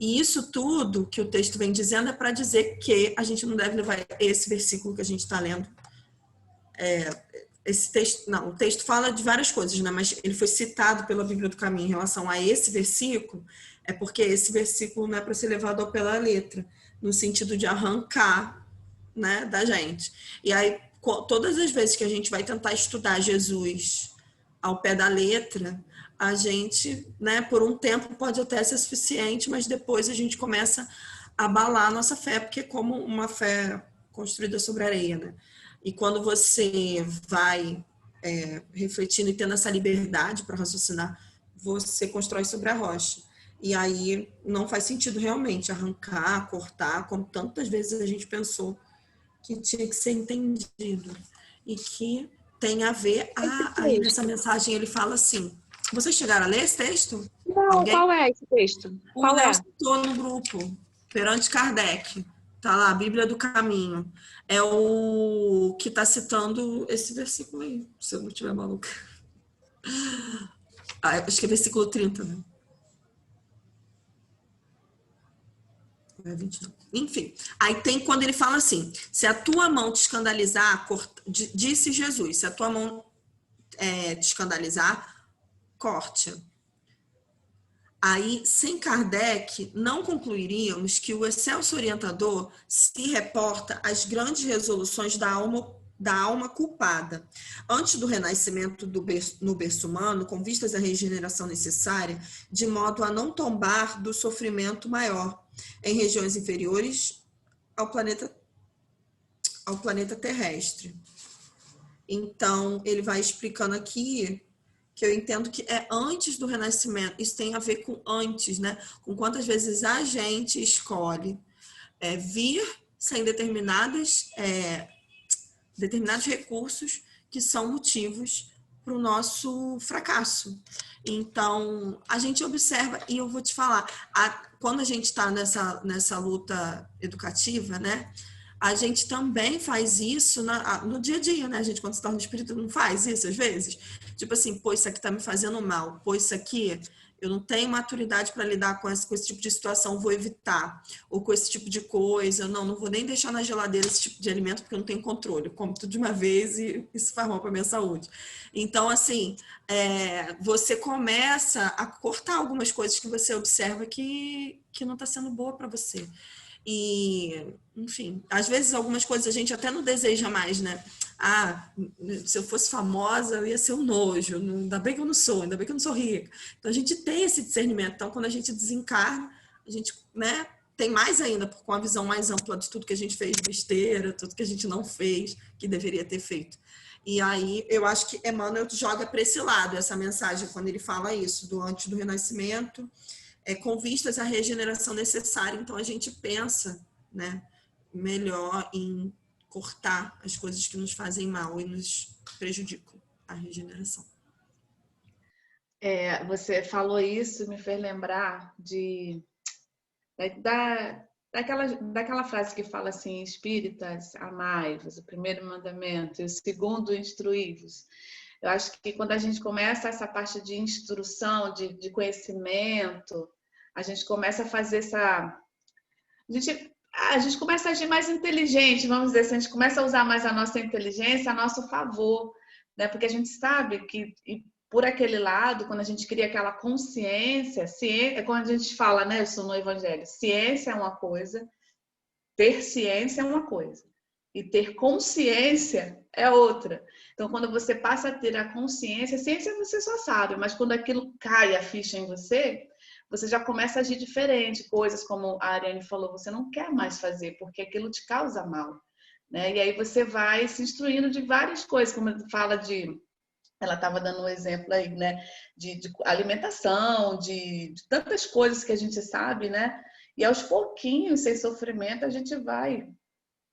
E isso tudo que o texto vem dizendo é para dizer que a gente não deve levar esse versículo que a gente está lendo. Esse texto, não, o texto fala de várias coisas, né? Mas ele foi citado pela Bíblia do Caminho em relação a esse versículo, é porque esse versículo não é para ser levado ao pé da letra, no sentido de arrancar, né, da gente. E aí, todas as vezes que a gente vai tentar estudar Jesus ao pé da letra, a gente, né, por um tempo pode até ser suficiente, mas depois a gente começa a abalar a nossa fé, porque é como uma fé construída sobre areia, né? E quando você vai refletindo e tendo essa liberdade para raciocinar, você constrói sobre a rocha. E aí não faz sentido realmente arrancar, cortar, como tantas vezes a gente pensou que tinha que ser entendido. E que tem a ver... aí nessa mensagem ele fala assim... Vocês chegaram a ler esse texto? Não, alguém? Qual é esse texto? O Léo citou no grupo. perante Kardec. Tá lá, Bíblia do Caminho. É o que está citando esse versículo aí, se eu não estiver maluca. Acho que é versículo 30, né? É 29. Enfim, aí tem quando ele fala assim, se a tua mão te escandalizar, disse Jesus, se a tua mão te escandalizar, corte-a. Aí, sem Kardec, não concluiríamos que o excelso orientador se reporta às grandes resoluções da alma culpada. Antes do renascimento no berço humano, com vistas à regeneração necessária, de modo a não tombar do sofrimento maior, em regiões inferiores ao planeta terrestre. Então, ele vai explicando aqui que eu entendo que é antes do renascimento. Isso tem a ver com antes, né? Com quantas vezes a gente escolhe vir sem determinados recursos que são motivos para o nosso fracasso. Então, a gente observa, e eu vou te falar, quando a gente está nessa luta educativa, né? A gente também faz isso no dia a dia, né? A gente, quando se torna espírita, não faz isso às vezes. Tipo assim, pô, isso aqui tá me fazendo mal. Pô, isso aqui, eu não tenho maturidade para lidar com esse tipo de situação, vou evitar. Ou com esse tipo de coisa. Não vou nem deixar na geladeira esse tipo de alimento, porque eu não tenho controle. Eu como tudo de uma vez e isso faz mal para minha saúde. Então, assim, você começa a cortar algumas coisas que você observa que não está sendo boa para você. E, enfim, às vezes algumas coisas a gente até não deseja mais, né? Se eu fosse famosa, eu ia ser um nojo. Ainda bem que eu não sou, ainda bem que eu não sou rica. Então, a gente tem esse discernimento. Então, quando a gente desencarna, a gente, né, tem mais ainda, com a visão mais ampla de tudo que a gente fez de besteira, tudo que a gente não fez, que deveria ter feito. E aí, eu acho que Emmanuel joga para esse lado, essa mensagem, quando ele fala isso, do antes do renascimento, com vistas à regeneração necessária. Então, a gente pensa, né, melhor em cortar as coisas que nos fazem mal e nos prejudicam a regeneração. Você falou isso, me fez lembrar daquela frase que fala assim: espíritas, amai-vos, o primeiro mandamento, e o segundo, instruí-vos. Eu acho que quando a gente começa essa parte de instrução, de conhecimento, a gente começa a fazer a gente começa a agir mais inteligente, vamos dizer assim, a gente começa a usar mais a nossa inteligência a nosso favor, né? Porque a gente sabe que, por aquele lado, quando a gente cria aquela consciência, é quando a gente fala, né, isso no Evangelho, ciência é uma coisa, ter ciência é uma coisa, e ter consciência é outra. Então, quando você passa a ter a consciência, ciência você só sabe, mas quando aquilo cai a ficha em você, você já começa a agir diferente. Coisas como a Ariane falou, você não quer mais fazer, porque aquilo te causa mal, né? E aí você vai se instruindo de várias coisas, como fala ela estava dando um exemplo aí, né? De alimentação, de tantas coisas que a gente sabe, né? E aos pouquinhos, sem sofrimento, a gente vai,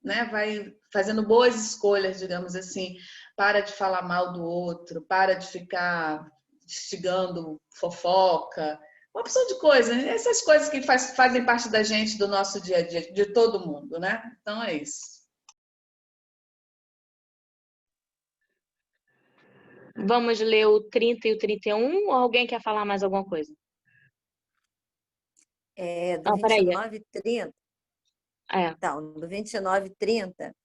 né? Vai fazendo boas escolhas, digamos assim. Para de falar mal do outro, para de ficar instigando fofoca, uma opção de coisas, né? Essas coisas que fazem parte da gente, do nosso dia a dia, de todo mundo, né? Então é isso. Vamos ler o 30 e o 31 ou alguém quer falar mais alguma coisa? Do peraí. 29 e 30. Então, do 29 e 30,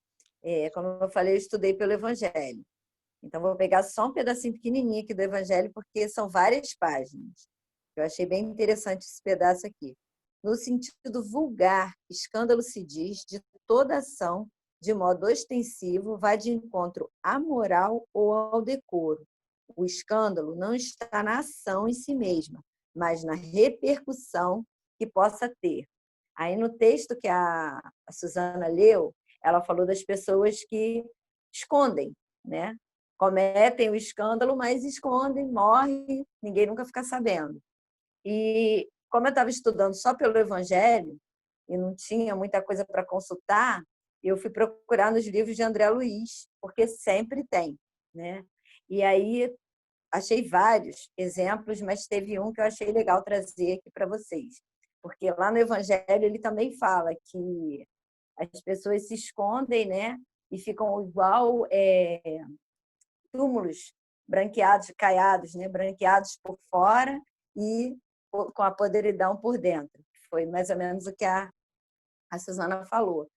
como eu falei, eu estudei pelo Evangelho. Então, vou pegar só um pedacinho pequenininho aqui do Evangelho, porque são várias páginas. Eu achei bem interessante esse pedaço aqui. No sentido vulgar, escândalo se diz de toda ação, de modo ostensivo, vai de encontro à moral ou ao decoro. O escândalo não está na ação em si mesma, mas na repercussão que possa ter. Aí no texto que a Suzana leu, ela falou das pessoas que escondem, né? Cometem o escândalo, mas escondem, morrem, ninguém nunca fica sabendo. E como eu estava estudando só pelo Evangelho e não tinha muita coisa para consultar, eu fui procurar nos livros de André Luiz, porque sempre tem, né? E aí achei vários exemplos, mas teve um que eu achei legal trazer aqui para vocês. porque lá no Evangelho ele também fala que as pessoas se escondem, né? E ficam igual túmulos branqueados, caiados, né? Branqueados por fora e com a podridão por dentro. Foi mais ou menos o que a Suzana falou.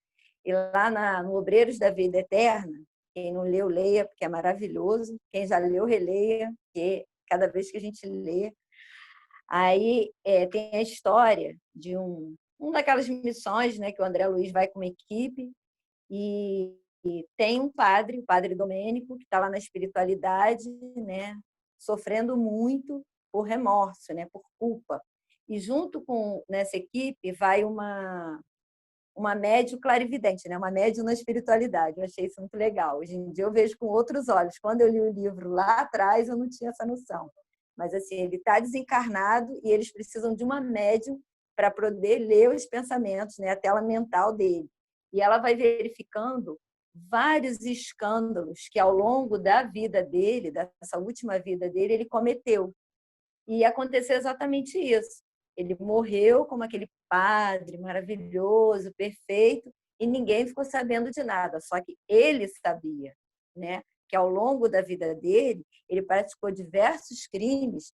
E lá no Obreiros da Vida Eterna, quem não leu, leia, porque é maravilhoso. Quem já leu, releia, porque cada vez que a gente lê. Aí tem a história de uma daquelas missões, né, que o André Luiz vai com uma equipe e tem um padre, o padre Domênico, que está lá na espiritualidade, né, sofrendo muito por remorso, né, por culpa. E junto com nessa equipe vai uma médium clarividente, né? Uma médium na espiritualidade. Eu achei isso muito legal. Hoje em dia eu vejo com outros olhos. Quando eu li o livro lá atrás, eu não tinha essa noção. Mas assim, ele está desencarnado e eles precisam de uma médium para poder ler os pensamentos, né? A tela mental dele. E ela vai verificando vários escândalos que ao longo da vida dele, dessa última vida dele, ele cometeu. E aconteceu exatamente isso. Ele morreu como aquele padre maravilhoso, perfeito, e ninguém ficou sabendo de nada, só que ele sabia, né? Que ao longo da vida dele, ele praticou diversos crimes,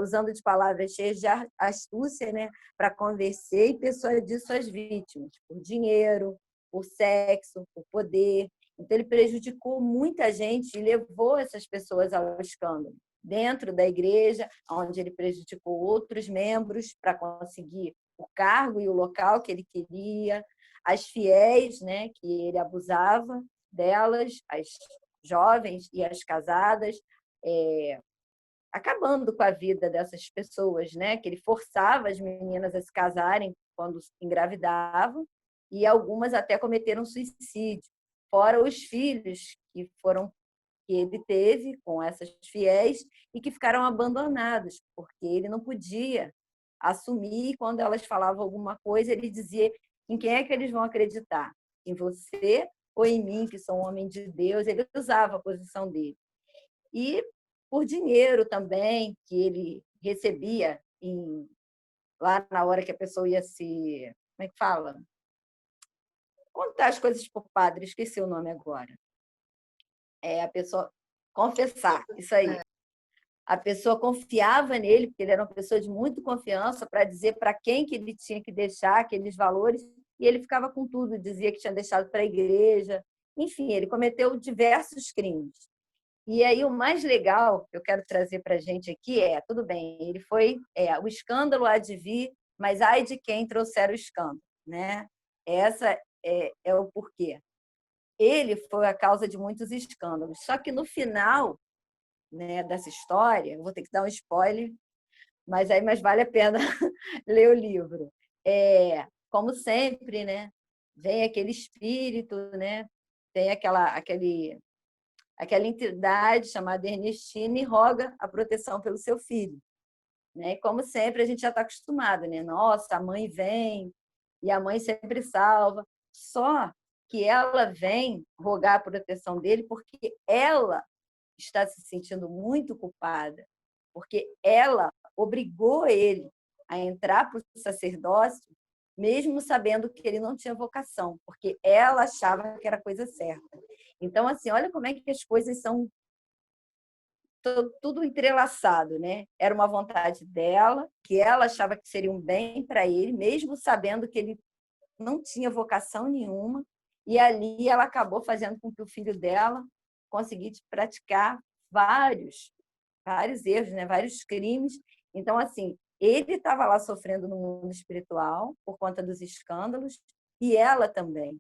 usando de palavras cheias de astúcia, né? Para convencer e persuadir suas vítimas, por dinheiro, por sexo, por poder. Então, ele prejudicou muita gente e levou essas pessoas ao escândalo. Dentro da igreja, onde ele prejudicou outros membros para conseguir o cargo e o local que ele queria, as fiéis, né, que ele abusava delas, as jovens e as casadas, acabando com a vida dessas pessoas, né, que ele forçava as meninas a se casarem quando engravidavam, e algumas até cometeram suicídio, fora os filhos que ele teve com essas fiéis e que ficaram abandonados, porque ele não podia assumir. Quando elas falavam alguma coisa, ele dizia: em quem é que eles vão acreditar? Em você ou em mim, que sou um homem de Deus? Ele usava a posição dele. E por dinheiro também, que ele recebia lá na hora que a pessoa ia se... Como é que fala? Contar as coisas por padre, esqueci o nome agora. A pessoa confessar, isso aí. A pessoa confiava nele, porque ele era uma pessoa de muita confiança, para dizer para quem que ele tinha que deixar aqueles valores, e ele ficava com tudo, dizia que tinha deixado para a igreja. Enfim, ele cometeu diversos crimes. E aí o mais legal que eu quero trazer para a gente aqui tudo bem, ele foi, o escândalo há de vir, mas ai de quem trouxer o escândalo, né? Essa é o porquê. Ele foi a causa de muitos escândalos. Só que no final, né, dessa história, eu vou ter que dar um spoiler, mas vale a pena ler o livro. Como sempre, né, vem aquele espírito, né, tem aquela entidade chamada Ernestina e roga a proteção pelo seu filho. Né? E como sempre, a gente já está acostumado, né? Nossa, a mãe vem e a mãe sempre salva. Só que ela vem rogar a proteção dele porque ela está se sentindo muito culpada, porque ela obrigou ele a entrar para o sacerdócio, mesmo sabendo que ele não tinha vocação, porque ela achava que era a coisa certa. Então, assim, olha como é que as coisas são tudo entrelaçado, né? Era uma vontade dela, que ela achava que seria um bem para ele, mesmo sabendo que ele não tinha vocação nenhuma, e ali ela acabou fazendo com que o filho dela conseguisse praticar vários erros, né? Vários crimes. Então, assim, ele estava lá sofrendo no mundo espiritual por conta dos escândalos, e ela também.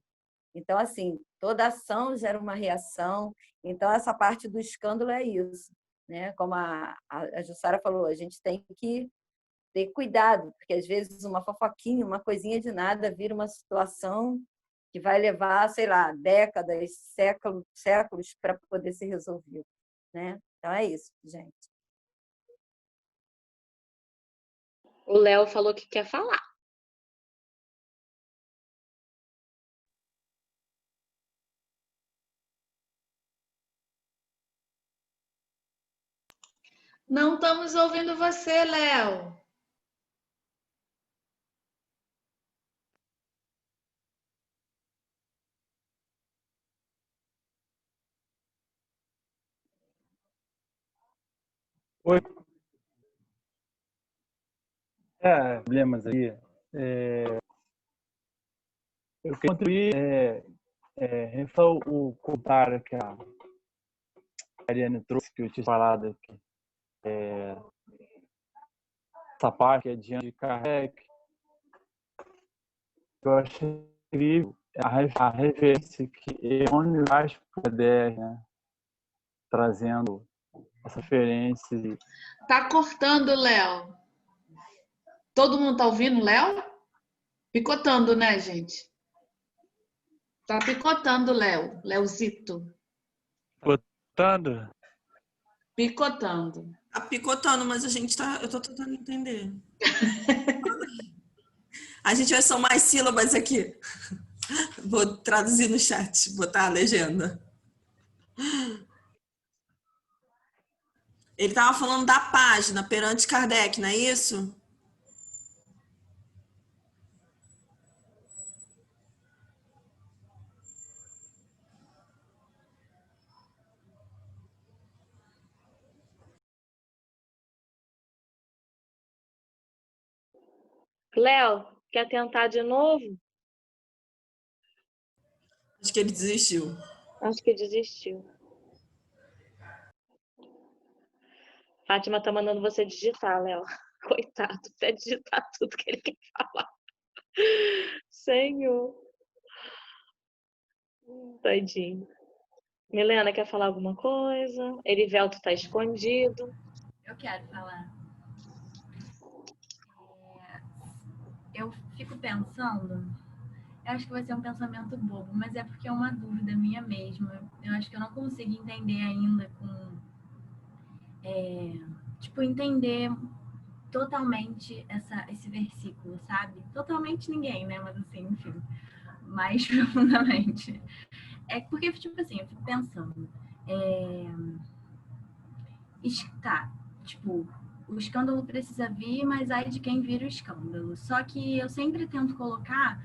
Então, assim, toda ação gera uma reação. Então, essa parte do escândalo é isso. Né? Como a Jussara falou, a gente tem que ter cuidado, porque às vezes uma fofoquinha, uma coisinha de nada vira uma situação que vai levar, sei lá, décadas, séculos para poder ser resolvido. Né? Então é isso, gente. O Léo falou que quer falar. Não estamos ouvindo você, Léo. Oi. Problemas aí. Eu queria contribuir, ressaltar o comentário que a Ariane trouxe, que eu tinha falado aqui. Essa parte que é diante de Kardec, eu achei incrível a referência que Emmanuel faz para o Kardec, né? Trazendo essa referência. Tá cortando, Léo. Todo mundo tá ouvindo, Léo? Picotando, né, gente? Tá picotando, Léo. Léozito. Picotando? Picotando. Tá picotando, mas eu tô tentando entender. A gente vai somar as sílabas aqui. Vou traduzir no chat, botar a legenda. Ele estava falando da página perante Kardec, não é isso? Léo, quer tentar de novo? Acho que ele desistiu. Acho que desistiu. Fátima tá mandando você digitar, Léo. Coitado, até digitar tudo que ele quer falar. Senhor. Tadinho. Milena, quer falar alguma coisa? Erivelto tá escondido. Eu quero falar. Eu fico pensando, eu acho que vai ser um pensamento bobo, mas é porque é uma dúvida minha mesma. Eu acho que eu não consigo entender ainda entender totalmente esse versículo, sabe? Totalmente ninguém, né? Mas assim, enfim, mais profundamente. É porque, tipo assim, eu fico pensando, o escândalo precisa vir, mas ai de quem vira o escândalo. Só que eu sempre tento colocar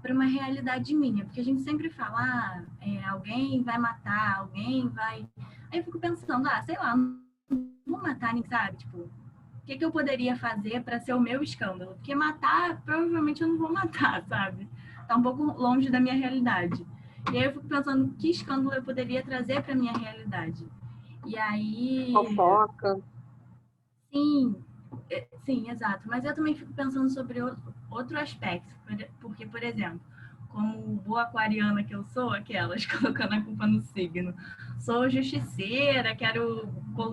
para uma realidade minha, porque a gente sempre fala, alguém vai matar, alguém vai... Aí eu fico pensando, sei lá, não vou matar ninguém, sabe? Tipo, o que eu poderia fazer para ser o meu escândalo? Porque matar, provavelmente eu não vou matar, sabe? Tá um pouco longe da minha realidade. E aí eu fico pensando, que escândalo eu poderia trazer para minha realidade? E aí... Fofoca. Sim, exato. Mas eu também fico pensando sobre outro aspecto. Porque, por exemplo, como boa aquariana que eu sou, aquelas colocando a culpa no signo, sou justiceira, quero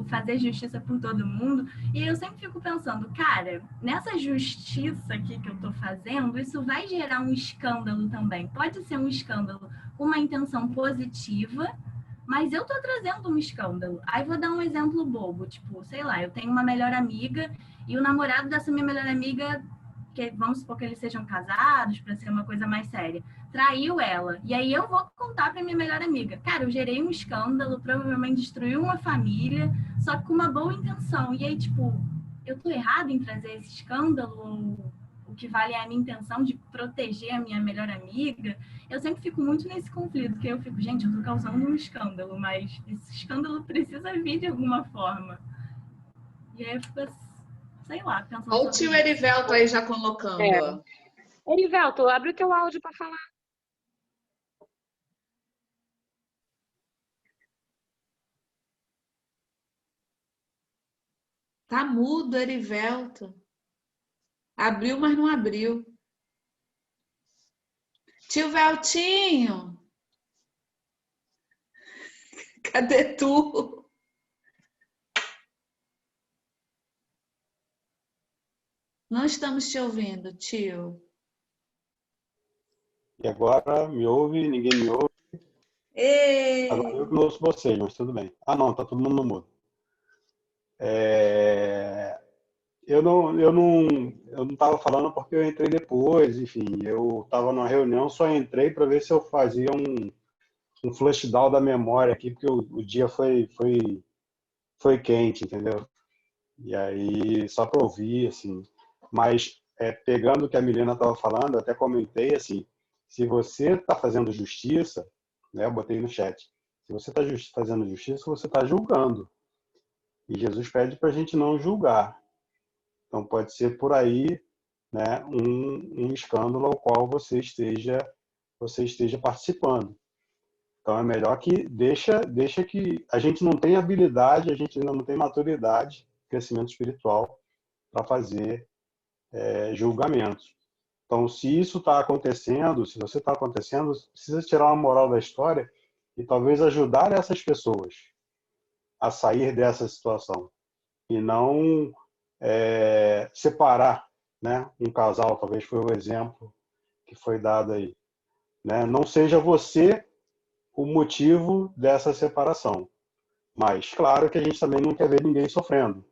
fazer justiça por todo mundo. E eu sempre fico pensando, cara, nessa justiça aqui que eu tô fazendo, isso vai gerar um escândalo também. Pode ser um escândalo com uma intenção positiva, mas eu tô trazendo um escândalo. Aí vou dar um exemplo bobo, tipo, sei lá, eu tenho uma melhor amiga e o namorado dessa minha melhor amiga, que vamos supor que eles sejam casados, para ser uma coisa mais séria, traiu ela. E aí eu vou contar para minha melhor amiga. Cara, eu gerei um escândalo, provavelmente destruiu uma família, só que com uma boa intenção. E aí, tipo, eu tô errada em trazer esse escândalo? O que vale é a minha intenção de proteger a minha melhor amiga? Eu sempre fico muito nesse conflito, porque eu fico, gente, eu tô causando um escândalo, mas esse escândalo precisa vir de alguma forma. E aí eu fico, sei lá, pensando Olha o tio Erivelto aí já colocando. Erivelto, abre o teu áudio para falar. Tá mudo, Erivelto. Abriu, mas não abriu. Tio Veltinho. Cadê tu? Não estamos te ouvindo, tio. E agora me ouve, ninguém me ouve. Ei. Agora eu que não ouço vocês, mas tudo bem. Ah, não, tá todo mundo no mudo. Eu não estava falando porque eu entrei depois, enfim, eu estava numa reunião, só entrei para ver se eu fazia um flashdown da memória aqui, porque o dia foi quente, entendeu? E aí, só para ouvir, assim. Mas, pegando o que a Milena estava falando, eu até comentei, assim, se você está fazendo justiça, né, eu botei no chat, se você está fazendo justiça, você está julgando. E Jesus pede para a gente não julgar. Então, pode ser por aí, né, um escândalo ao qual você esteja participando. Então, é melhor que deixa que a gente não tem habilidade, a gente ainda não tem maturidade, crescimento espiritual para fazer julgamentos. Então, se isso está acontecendo, se você está acontecendo, precisa tirar uma moral da história e talvez ajudar essas pessoas a sair dessa situação e não separar, né? Um casal, talvez foi o exemplo que foi dado aí, né? Não seja você o motivo dessa separação, mas claro que a gente também não quer ver ninguém sofrendo.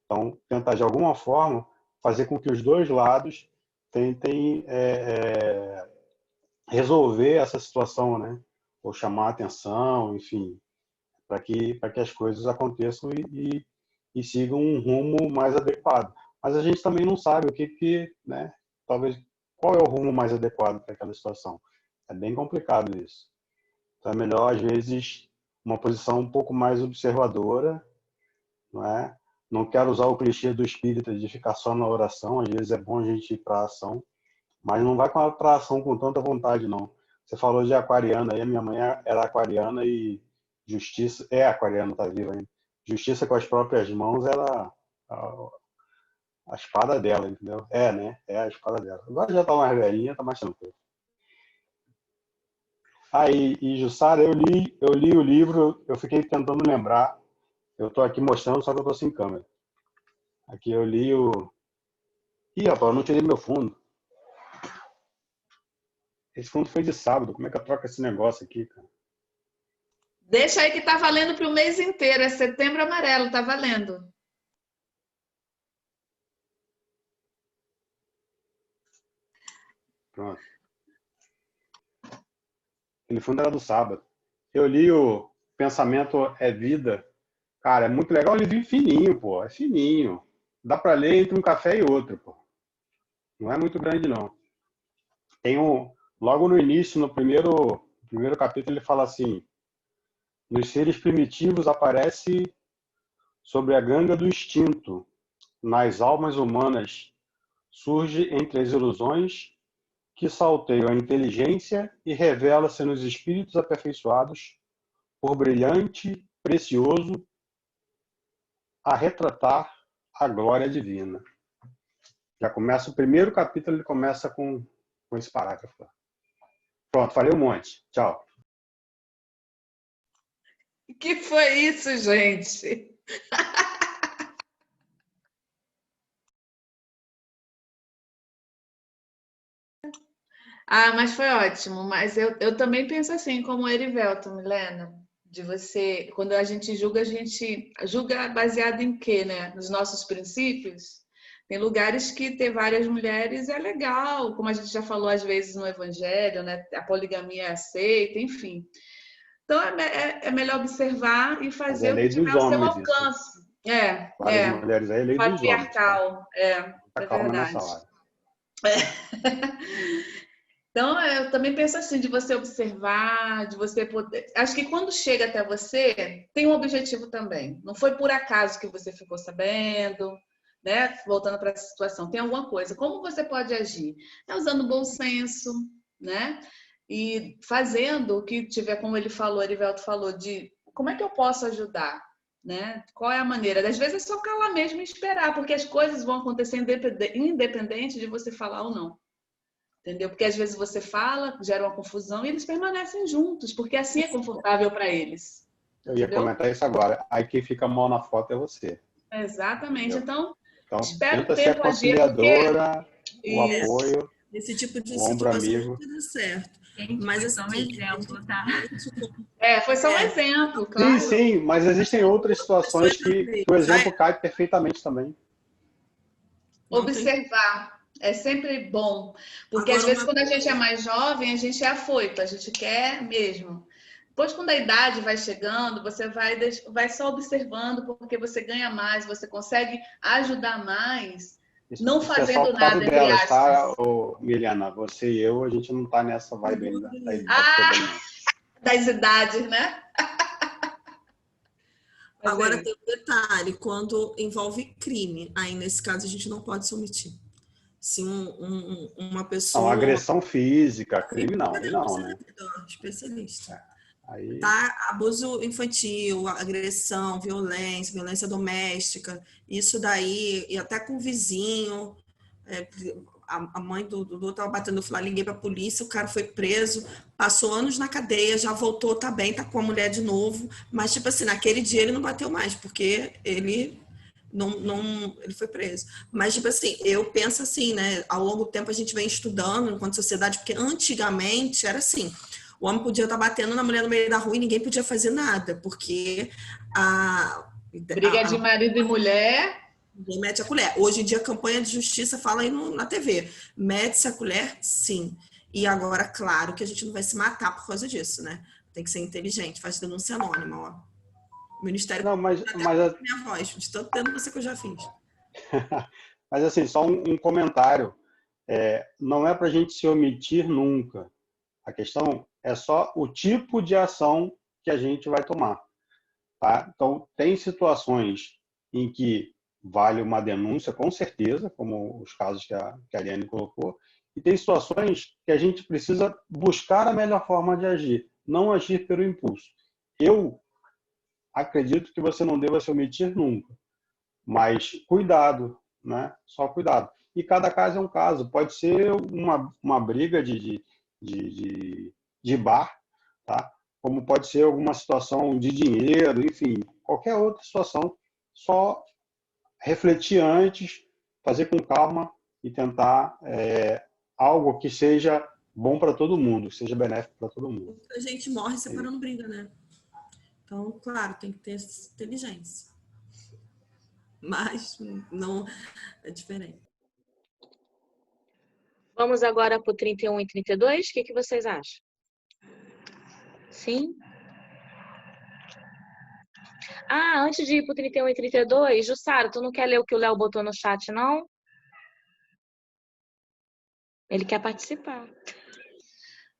Então, tentar de alguma forma fazer com que os dois lados tentem resolver essa situação, né? Ou chamar a atenção, enfim, para que as coisas aconteçam e sigam um rumo mais adequado. Mas a gente também não sabe o né? Talvez qual é o rumo mais adequado para aquela situação. É bem complicado isso. Então é melhor às vezes uma posição um pouco mais observadora, não é? Não quero usar o clichê do espírita de ficar só na oração. Às vezes é bom a gente ir para a ação, mas não vai para a ação com tanta vontade, não. Você falou de aquariana, aí a minha mãe era aquariana e justiça, é aquariana, tá viva ainda. Justiça com as próprias mãos era a espada dela, entendeu? Né? É a espada dela. Agora já tá mais velhinha, tá mais tranquilo. E Jussara, eu li o livro, eu fiquei tentando lembrar. Eu tô aqui mostrando, só que eu tô sem câmera. Aqui eu li o... Ih, rapaz, eu não tirei meu fundo. Esse fundo foi de sábado. Como é que eu troco esse negócio aqui, cara? Deixa aí que tá valendo para o mês inteiro. É Setembro Amarelo, tá valendo. Pronto. Aquele fundo era do sábado. Eu li o Pensamento é Vida. Cara, é muito legal. O livrinho fininho, pô. É fininho. Dá para ler entre um café e outro, pô. Não é muito grande, não. Tem logo no início, no primeiro capítulo, ele fala assim: nos seres primitivos aparece sobre a ganga do instinto. Nas almas humanas surge entre as ilusões que salteiam a inteligência e revela-se nos espíritos aperfeiçoados por brilhante, precioso, a retratar a glória divina. Já começa o primeiro capítulo, ele começa com esse parágrafo. Pronto, falei um monte. Tchau. Que foi isso, gente? Mas foi ótimo. Mas eu também penso assim, como o Erivelto, Milena, de você, quando a gente julga baseado em quê, né? Nos nossos princípios. Tem lugares que ter várias mulheres é legal, como a gente já falou às vezes no Evangelho, né? A poligamia é aceita, enfim. Então é melhor observar e fazer o que tiver ao seu alcance. Várias mulheres aí, é lei dos homens. Patriarcal, é calma verdade. nessa hora. Então, eu também penso assim, de você observar, de você poder... Acho que quando chega até você, tem um objetivo também. Não foi por acaso que você ficou sabendo, né? Voltando para essa situação, tem alguma coisa. Como você pode agir? Usando bom senso, né? E fazendo o que tiver, como ele falou, Erivelto falou, de como é que eu posso ajudar, né? Qual é a maneira? Às vezes é só calar mesmo e esperar, porque as coisas vão acontecer independente de você falar ou não. Entendeu? Porque às vezes você fala, gera uma confusão e eles permanecem juntos, porque assim é confortável para eles. Eu ia comentar isso agora. Aí quem fica mal na foto é você. Exatamente. Entendeu? Então espero tenta o ser a tempo agir, conciliadora, porque... o apoio, esse tipo de o ombro situação amigo. não dá certo. Gente, Mas foi só um exemplo, tá? foi só um exemplo, claro. Sim, mas existem outras situações que o exemplo cai perfeitamente também. Observar. É sempre bom. Porque às vezes quando a gente é mais jovem, a gente é afoito, a gente quer mesmo. Depois, quando a idade vai chegando, você vai só observando, porque você ganha mais, você consegue ajudar mais, não fazendo nada, entre aspas. Tá, Miliana? Você e eu, a gente não tá nessa vibe ainda. Das idades, né? Agora tem um detalhe, quando envolve crime, aí nesse caso a gente não pode se omitir. Se uma Não, pessoa... agressão física, crime não, aí não, né? Especialista. Aí... Tá? Abuso infantil, agressão, violência doméstica, isso daí, e até com o vizinho, a mãe do Dudu estava batendo o flá, liguei para a polícia, o cara foi preso, passou anos na cadeia, já voltou, tá bem, tá com a mulher de novo, mas tipo assim, naquele dia ele não bateu mais, porque ele ele foi preso. Mas tipo assim, eu penso assim, né, ao longo do tempo a gente vem estudando enquanto sociedade, porque antigamente era assim, o homem podia estar batendo na mulher no meio da rua e ninguém podia fazer nada, porque briga de marido e mulher. Ninguém mete a colher. Hoje em dia, a campanha de justiça fala aí na TV. Mete-se a colher? Sim. E agora, claro que a gente não vai se matar por causa disso, né? Tem que ser inteligente, faz denúncia anônima, ó. O Ministério Não, mas minha voz, de tanto denúncia que eu já fiz. Mas assim, só um comentário. Não é para a gente se omitir nunca. A questão é só o tipo de ação que a gente vai tomar. Tá? Então, tem situações em que vale uma denúncia, com certeza, como os casos que a Ariane colocou, e tem situações que a gente precisa buscar a melhor forma de agir, não agir pelo impulso. Eu acredito que você não deva se omitir nunca, mas cuidado, né? Só cuidado. E cada caso é um caso. Pode ser uma briga de bar, tá? Como pode ser alguma situação de dinheiro, enfim, qualquer outra situação. Só refletir antes, fazer com calma e tentar algo que seja bom para todo mundo, que seja benéfico para todo mundo. A gente morre separando briga, né? Então, claro, tem que ter inteligência. Mas não é diferente. Vamos agora para o 31 e 32? O que vocês acham? Sim? Ah, antes de ir para o 31 e 32, Jussara, tu não quer ler o que o Léo botou no chat, não? Ele quer participar.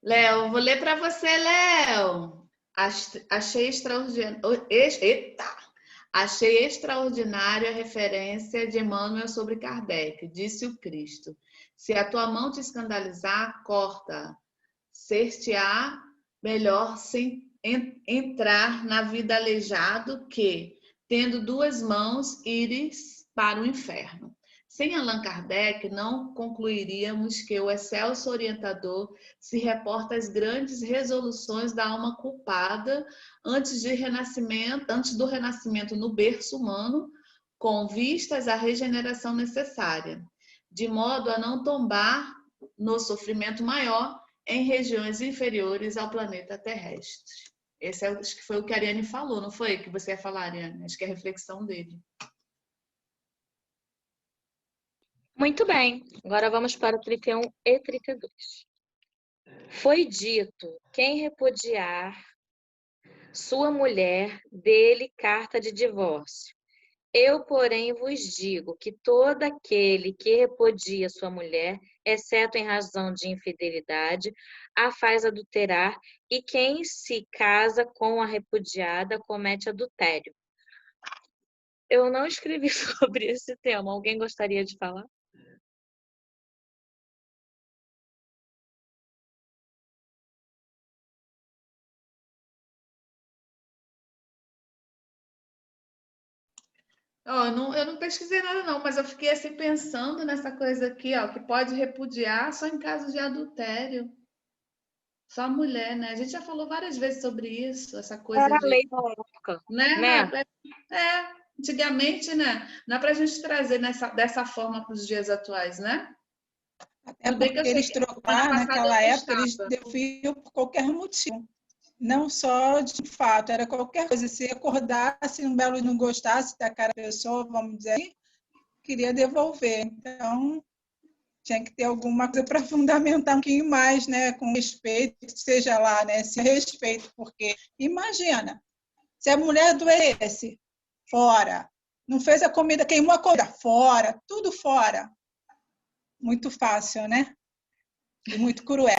Léo, vou ler para você, Léo. Achei extraordinário. Eita! Achei extraordinária a referência de Emmanuel sobre Kardec. Disse o Cristo: se a tua mão te escandalizar, corta. Ser-te-á melhor sem entrar na vida aleijado que, tendo duas mãos, ires para o inferno. Sem Allan Kardec, não concluiríamos que o excelso orientador se reporta às grandes resoluções da alma culpada antes do renascimento no berço humano, com vistas à regeneração necessária, de modo a não tombar no sofrimento maior em regiões inferiores ao planeta terrestre. Esse acho que foi o que a Ariane falou, não foi? Que você ia falar, Ariane? Acho que é a reflexão dele. Muito bem, agora vamos para o 31 e 32. Foi dito, quem repudiar sua mulher, dê-lhe carta de divórcio. Eu, porém, vos digo que todo aquele que repudia sua mulher, exceto em razão de infidelidade, a faz adulterar, e quem se casa com a repudiada comete adultério. Eu não escrevi sobre esse tema. Alguém gostaria de falar? Oh, eu não pesquisei nada não, mas eu fiquei assim pensando nessa coisa aqui, ó, que pode repudiar só em caso de adultério. Só a mulher, né? A gente já falou várias vezes sobre isso, essa coisa Era a de... lei da época, né? né? Antigamente, né? Não é pra gente trazer dessa forma para os dias atuais, né? Até porque eles trocaram, naquela época, eles deviam por qualquer motivo. Não só de fato, era qualquer coisa. Se acordasse, um belo não gostasse da cara da pessoa, vamos dizer assim, queria devolver. Então, tinha que ter alguma coisa para fundamentar um pouquinho mais, né? Com respeito, seja lá, né? Se respeito, porque imagina, se a mulher adoece, fora. Não fez a comida, queimou a comida, fora. Tudo fora. Muito fácil, né? E muito cruel.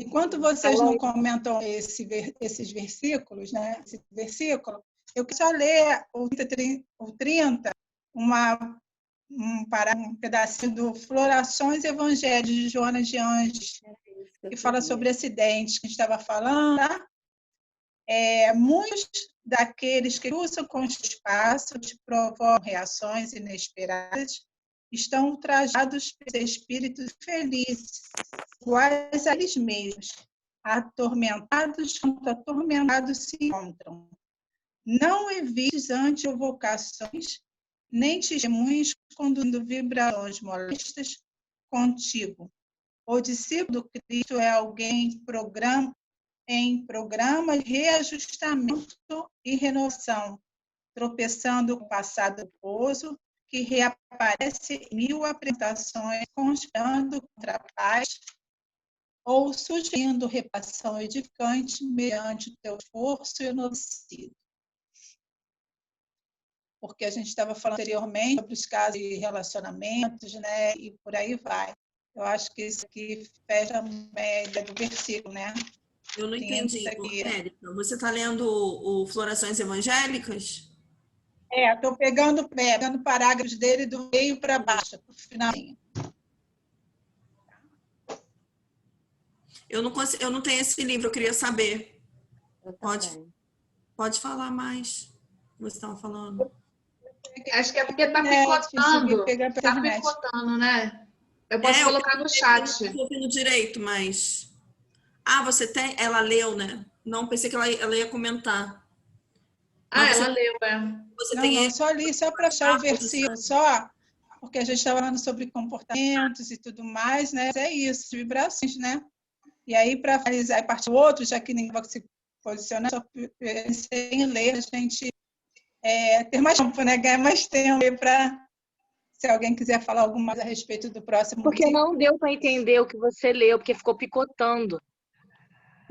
Enquanto vocês não comentam esses versículos, né? Esse versículo, eu quero só ler o 30, um pedacinho do Florações Evangélicas de Joana de Anjos, que fala sobre acidentes que a gente estava falando. Tá? Muitos daqueles que cruzam com o espaço, que provocam reações inesperadas, estão ultrajados pelos espíritos felizes, iguais a eles mesmos, atormentados quanto atormentados se encontram. Não evites anti-provocações, nem testemunhas conduzindo vibrações molestas contigo. O discípulo do Cristo é alguém em programa de reajustamento e renovação, tropeçando com o passado culposo, que reaparece em 1000 apresentações, conspirando contra a paz, ou sugerindo reparação edificante mediante o teu esforço enobecido. Porque a gente estava falando anteriormente sobre os casos de relacionamentos, né? E por aí vai. Eu acho que isso aqui fecha a ideia do versículo, né? Eu não entendi, Érica. Você está lendo o Florações Evangélicas? Estou pegando parágrafos dele do meio para baixo, para o finalzinho. Eu não tenho esse livro, eu queria saber. Pode falar mais. Você estava falando. Acho que é porque está picotando. Está picotando, né? Eu posso colocar no chat. Eu estou ouvindo direito, mas... você tem? Ela leu, né? Não, pensei que ela ia comentar. Ela leu, Você tem só li, só para achar o versículo, só, porque a gente estava falando sobre comportamentos e tudo mais, né? É isso, vibrações, né? E aí, para finalizar e partir o outro, já que ninguém vai se posicionar, só pensei em ler, a gente ter mais tempo, né? Ganhar mais tempo para, se alguém quiser falar algo mais a respeito do próximo. Porque não deu para entender o que você leu, porque ficou picotando.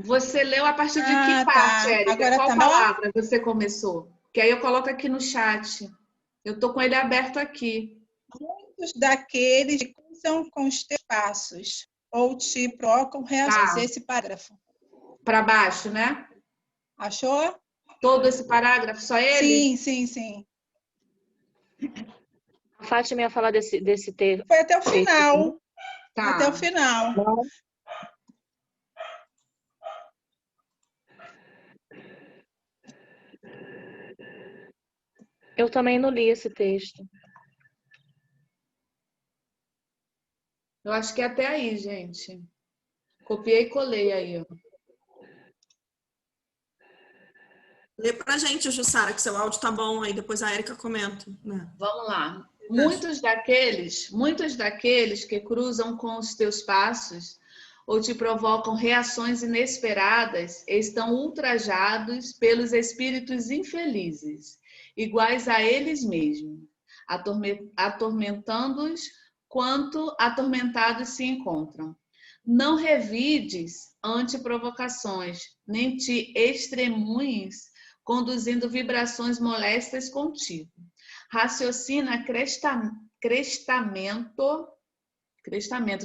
Você leu a partir de que parte, Érica? Agora qual palavra você começou? Que aí eu coloco aqui no chat. Eu estou com ele aberto aqui. Muitos daqueles que cruzam com os teus passos ou te provocam reações. Esse parágrafo. Para baixo, né? Achou? Todo esse parágrafo, só ele? Sim. A Fátima ia falar desse texto. Foi até o final. Tá. Até o final. Não. Eu também não li esse texto. Eu acho que é até aí, gente. Copiei e colei aí, ó. Lê pra gente, Jussara, que seu áudio tá bom, aí depois a Érica comenta. Né? Vamos lá. Muitos daqueles que cruzam com os teus passos ou te provocam reações inesperadas estão ultrajados pelos espíritos infelizes, iguais a eles mesmos, atormentando-os quanto atormentados se encontram. Não revides ante provocações, nem te extremunhes conduzindo vibrações molestas contigo. Raciocina crestamento,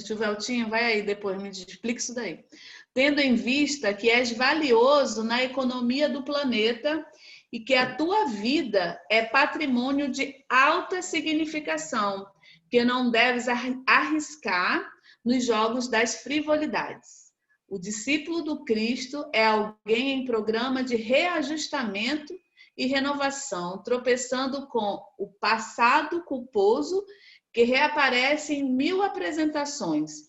tio Veltinho, vai aí depois, me explica isso daí. Tendo em vista que és valioso na economia do planeta e que a tua vida é patrimônio de alta significação, que não deves arriscar nos jogos das frivolidades. O discípulo do Cristo é alguém em programa de reajustamento e renovação, tropeçando com o passado culposo que reaparece em 1000 apresentações,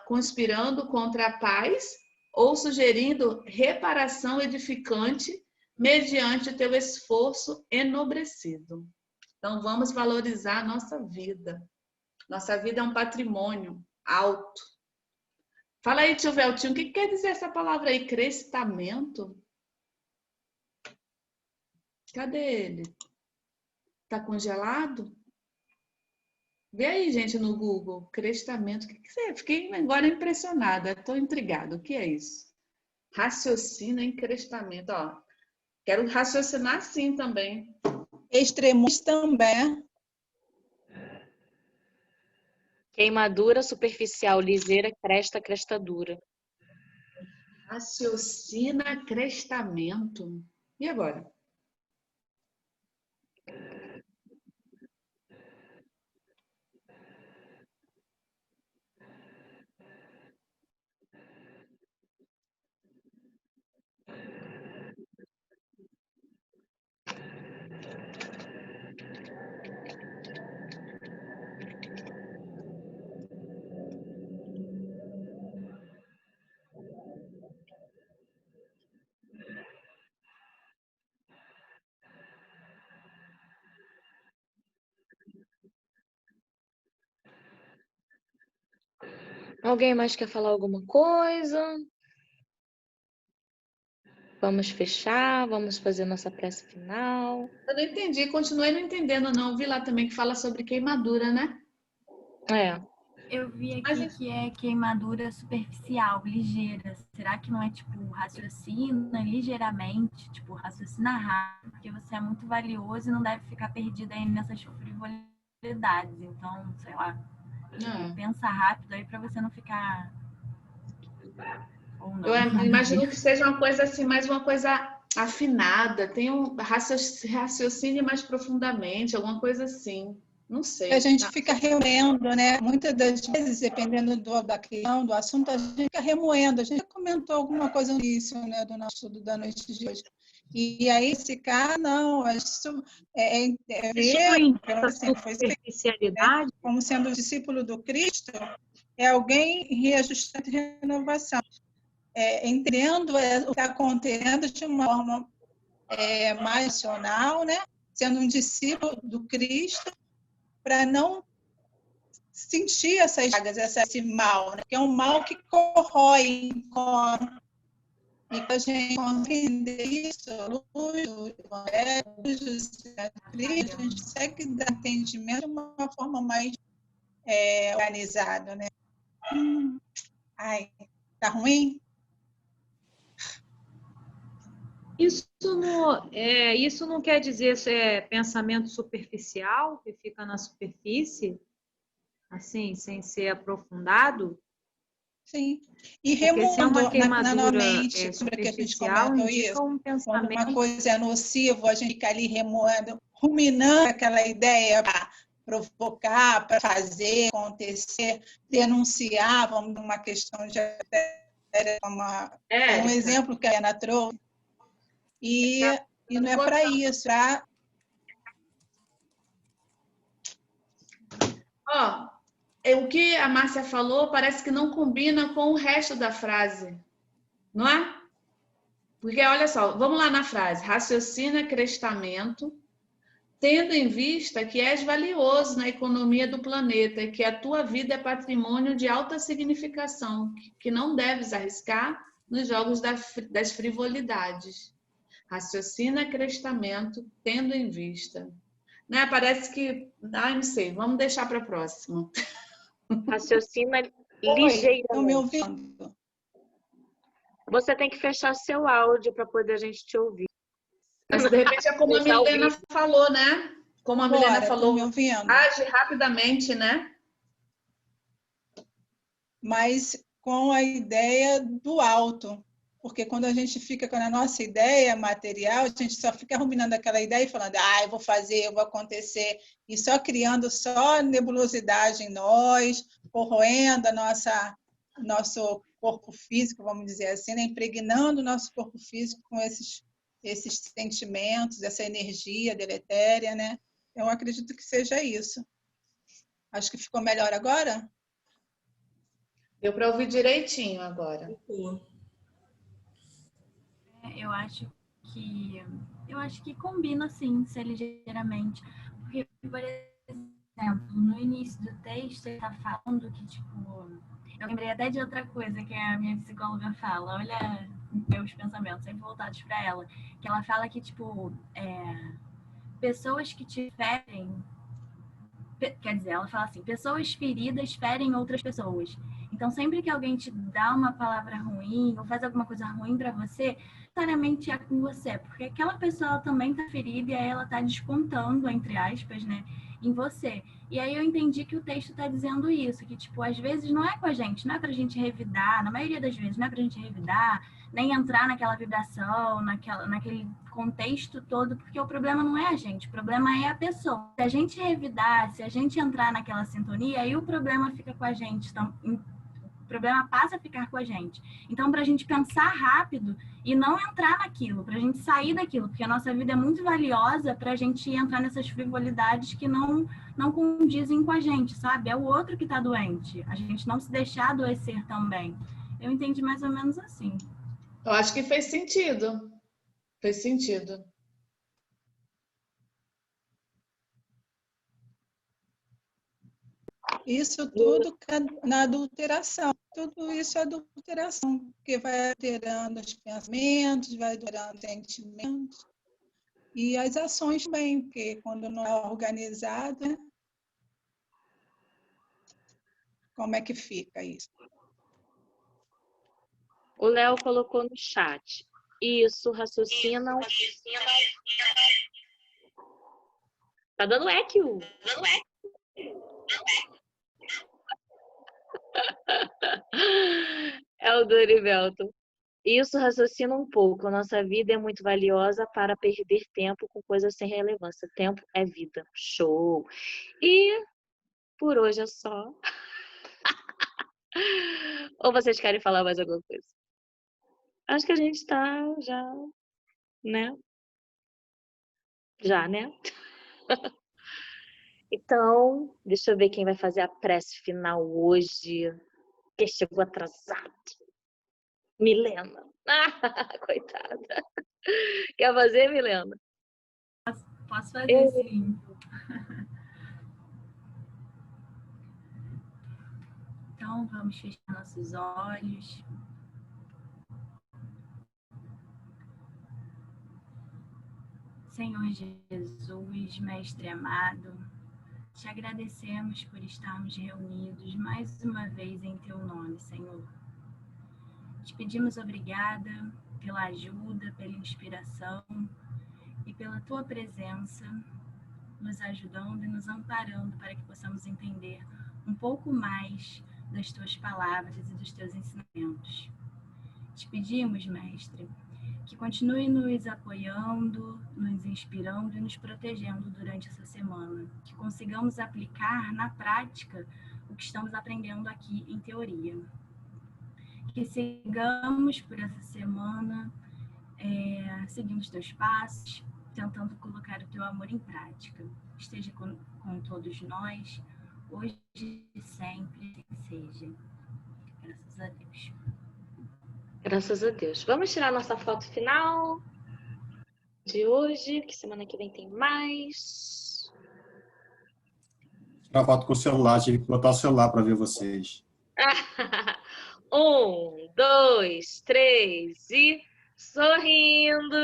conspirando contra a paz ou sugerindo reparação edificante mediante o teu esforço enobrecido. Então, vamos valorizar a nossa vida. Nossa vida é um patrimônio alto. Fala aí, tio Veltinho, o que quer dizer essa palavra aí? Crestamento? Cadê ele? Tá congelado? Vê aí, gente, no Google. Crestamento. O que é? Fiquei agora impressionada. Estou intrigada. O que é isso? Raciocina em crestamento. Ó, quero raciocinar assim também. Extremos também. Queimadura superficial, liseira, cresta dura. Raciocina crestamento. E agora? Alguém mais quer falar alguma coisa? Vamos fechar, vamos fazer nossa prece final. Eu não entendi, continuei não entendendo, não. Vi lá também que fala sobre queimadura, né? É. Eu vi aqui que é queimadura superficial, ligeira. Será que não é tipo raciocina ligeiramente, tipo raciocina rápido, porque você é muito valioso e não deve ficar perdido aí nessas frivolidades. Então, sei lá, pensa rápido aí para você não ficar... Ou não. Eu imagino que seja uma coisa assim, mais uma coisa afinada, tem um raciocínio mais profundamente, alguma coisa assim. Não sei. A gente fica remoendo, né? Muitas das vezes, dependendo da questão, do assunto, a gente fica remoendo. A gente comentou alguma coisa no início, né, do nosso estudo da noite de hoje. E aí, esse cara, não, isso superficialidade, como sendo discípulo do Cristo, é alguém em reajustamento e renovação. Entendendo o que está acontecendo de uma forma mais racional, né? Sendo um discípulo do Cristo, para não sentir essas chagas, esse mal, né? Que é um mal que corrói, e que a gente compreender isso, a luz do Cristo, a gente consegue dar entendimento de uma forma mais organizada, né? Ai, tá ruim? isso não quer dizer pensamento superficial, que fica na superfície, assim, sem ser aprofundado? Sim. E remoendo na mente, sobre que a gente comentou isso, quando uma coisa é nociva, a gente fica ali remoendo, ruminando aquela ideia para provocar, para fazer acontecer, denunciar, vamos numa questão de um exemplo que a Ana trouxe. E não é para isso. O que a Márcia falou parece que não combina com o resto da frase, não é? Porque, olha só, vamos lá na frase. Raciocina crestamento, tendo em vista que és valioso na economia do planeta e que a tua vida é patrimônio de alta significação, que não deves arriscar nos jogos das frivolidades. Raciocina crestamento, tendo em vista. Né? Parece que... não sei, vamos deixar para a próxima. Raciocina ligeiramente. Estão me ouvindo? Você tem que fechar seu áudio para poder a gente te ouvir. Mas, de repente, é como a Milena falou, né? Como a Milena falou, age rapidamente, né? Mas com a ideia do alto. Porque quando a gente fica com a nossa ideia material, a gente só fica ruminando aquela ideia e falando, eu vou fazer, eu vou acontecer, e só criando só nebulosidade em nós, corroendo nosso corpo físico, vamos dizer assim, né? Impregnando o nosso corpo físico com esses sentimentos, essa energia deletéria, né? Eu acredito que seja isso. Acho que ficou melhor agora? Deu para ouvir direitinho agora. Eu acho que combina, sim, ser ligeiramente. Porque, por exemplo, no início do texto, ele está falando que, tipo... Eu lembrei até de outra coisa que a minha psicóloga fala. Olha meus pensamentos, sempre voltados para ela. Que ela fala que, tipo, pessoas que te ferem... Quer dizer, ela fala assim, pessoas feridas ferem outras pessoas. Então, sempre que alguém te dá uma palavra ruim ou faz alguma coisa ruim para você, necessariamente é com você, porque aquela pessoa também tá ferida e aí ela tá descontando, entre aspas, né, em você. E aí eu entendi que o texto tá dizendo isso, que, tipo, às vezes não é com a gente, não é pra gente revidar, na maioria das vezes não é pra gente revidar, nem entrar naquela vibração, naquele contexto todo, porque o problema não é a gente, o problema é a pessoa. Se a gente revidar, se a gente entrar naquela sintonia, aí o problema fica com a gente, então, o problema passa a ficar com a gente. Então, para a gente pensar rápido e não entrar naquilo, para a gente sair daquilo, porque a nossa vida é muito valiosa para a gente entrar nessas frivolidades que não condizem com a gente, sabe? É o outro que está doente. A gente não se deixar adoecer também. Eu entendi mais ou menos assim. Eu acho que fez sentido. Fez sentido. Isso tudo na adulteração. Tudo isso é adulteração, porque vai alterando os pensamentos, vai alterando os sentimentos e as ações também, porque quando não é organizado, né? Como é que fica isso? O Léo colocou no chat. Isso, raciocina. Tá dando eco. É o Dorivelton. Isso raciocina um pouco. Nossa vida é muito valiosa para perder tempo com coisas sem relevância. Tempo é vida. Show! E por hoje é só. Ou vocês querem falar mais alguma coisa? Acho que a gente tá já, né? Já, né? Então, deixa eu ver quem vai fazer a prece final hoje. Que chegou atrasado. Milena. Ah, coitada. Quer fazer, Milena? Posso fazer, sim. Então, vamos fechar nossos olhos. Senhor Jesus, Mestre amado, te agradecemos por estarmos reunidos mais uma vez em teu nome, Senhor. Te pedimos obrigada pela ajuda, pela inspiração e pela tua presença, nos ajudando e nos amparando para que possamos entender um pouco mais das tuas palavras e dos teus ensinamentos. Te pedimos, Mestre, que continue nos apoiando, nos inspirando e nos protegendo durante essa semana. Que consigamos aplicar na prática o que estamos aprendendo aqui em teoria. Que sigamos por essa semana seguindo os teus passos, tentando colocar o teu amor em prática. Esteja com todos nós, hoje e sempre, seja. Graças a Deus. Graças a Deus. Vamos tirar nossa foto final de hoje, que semana que vem tem mais. Tirar foto com o celular, tive que botar o celular para ver vocês. 1, 2, 3 e sorrindo.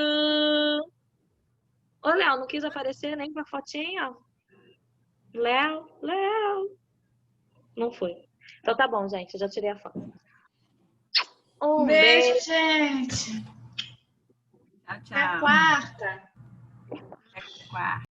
Ô, Léo, não quis aparecer nem pra fotinha? Léo. Não foi. Então tá bom, gente, eu já tirei a foto. Um Beijo, gente. Tchau, tchau. Até quarta. Até quarta.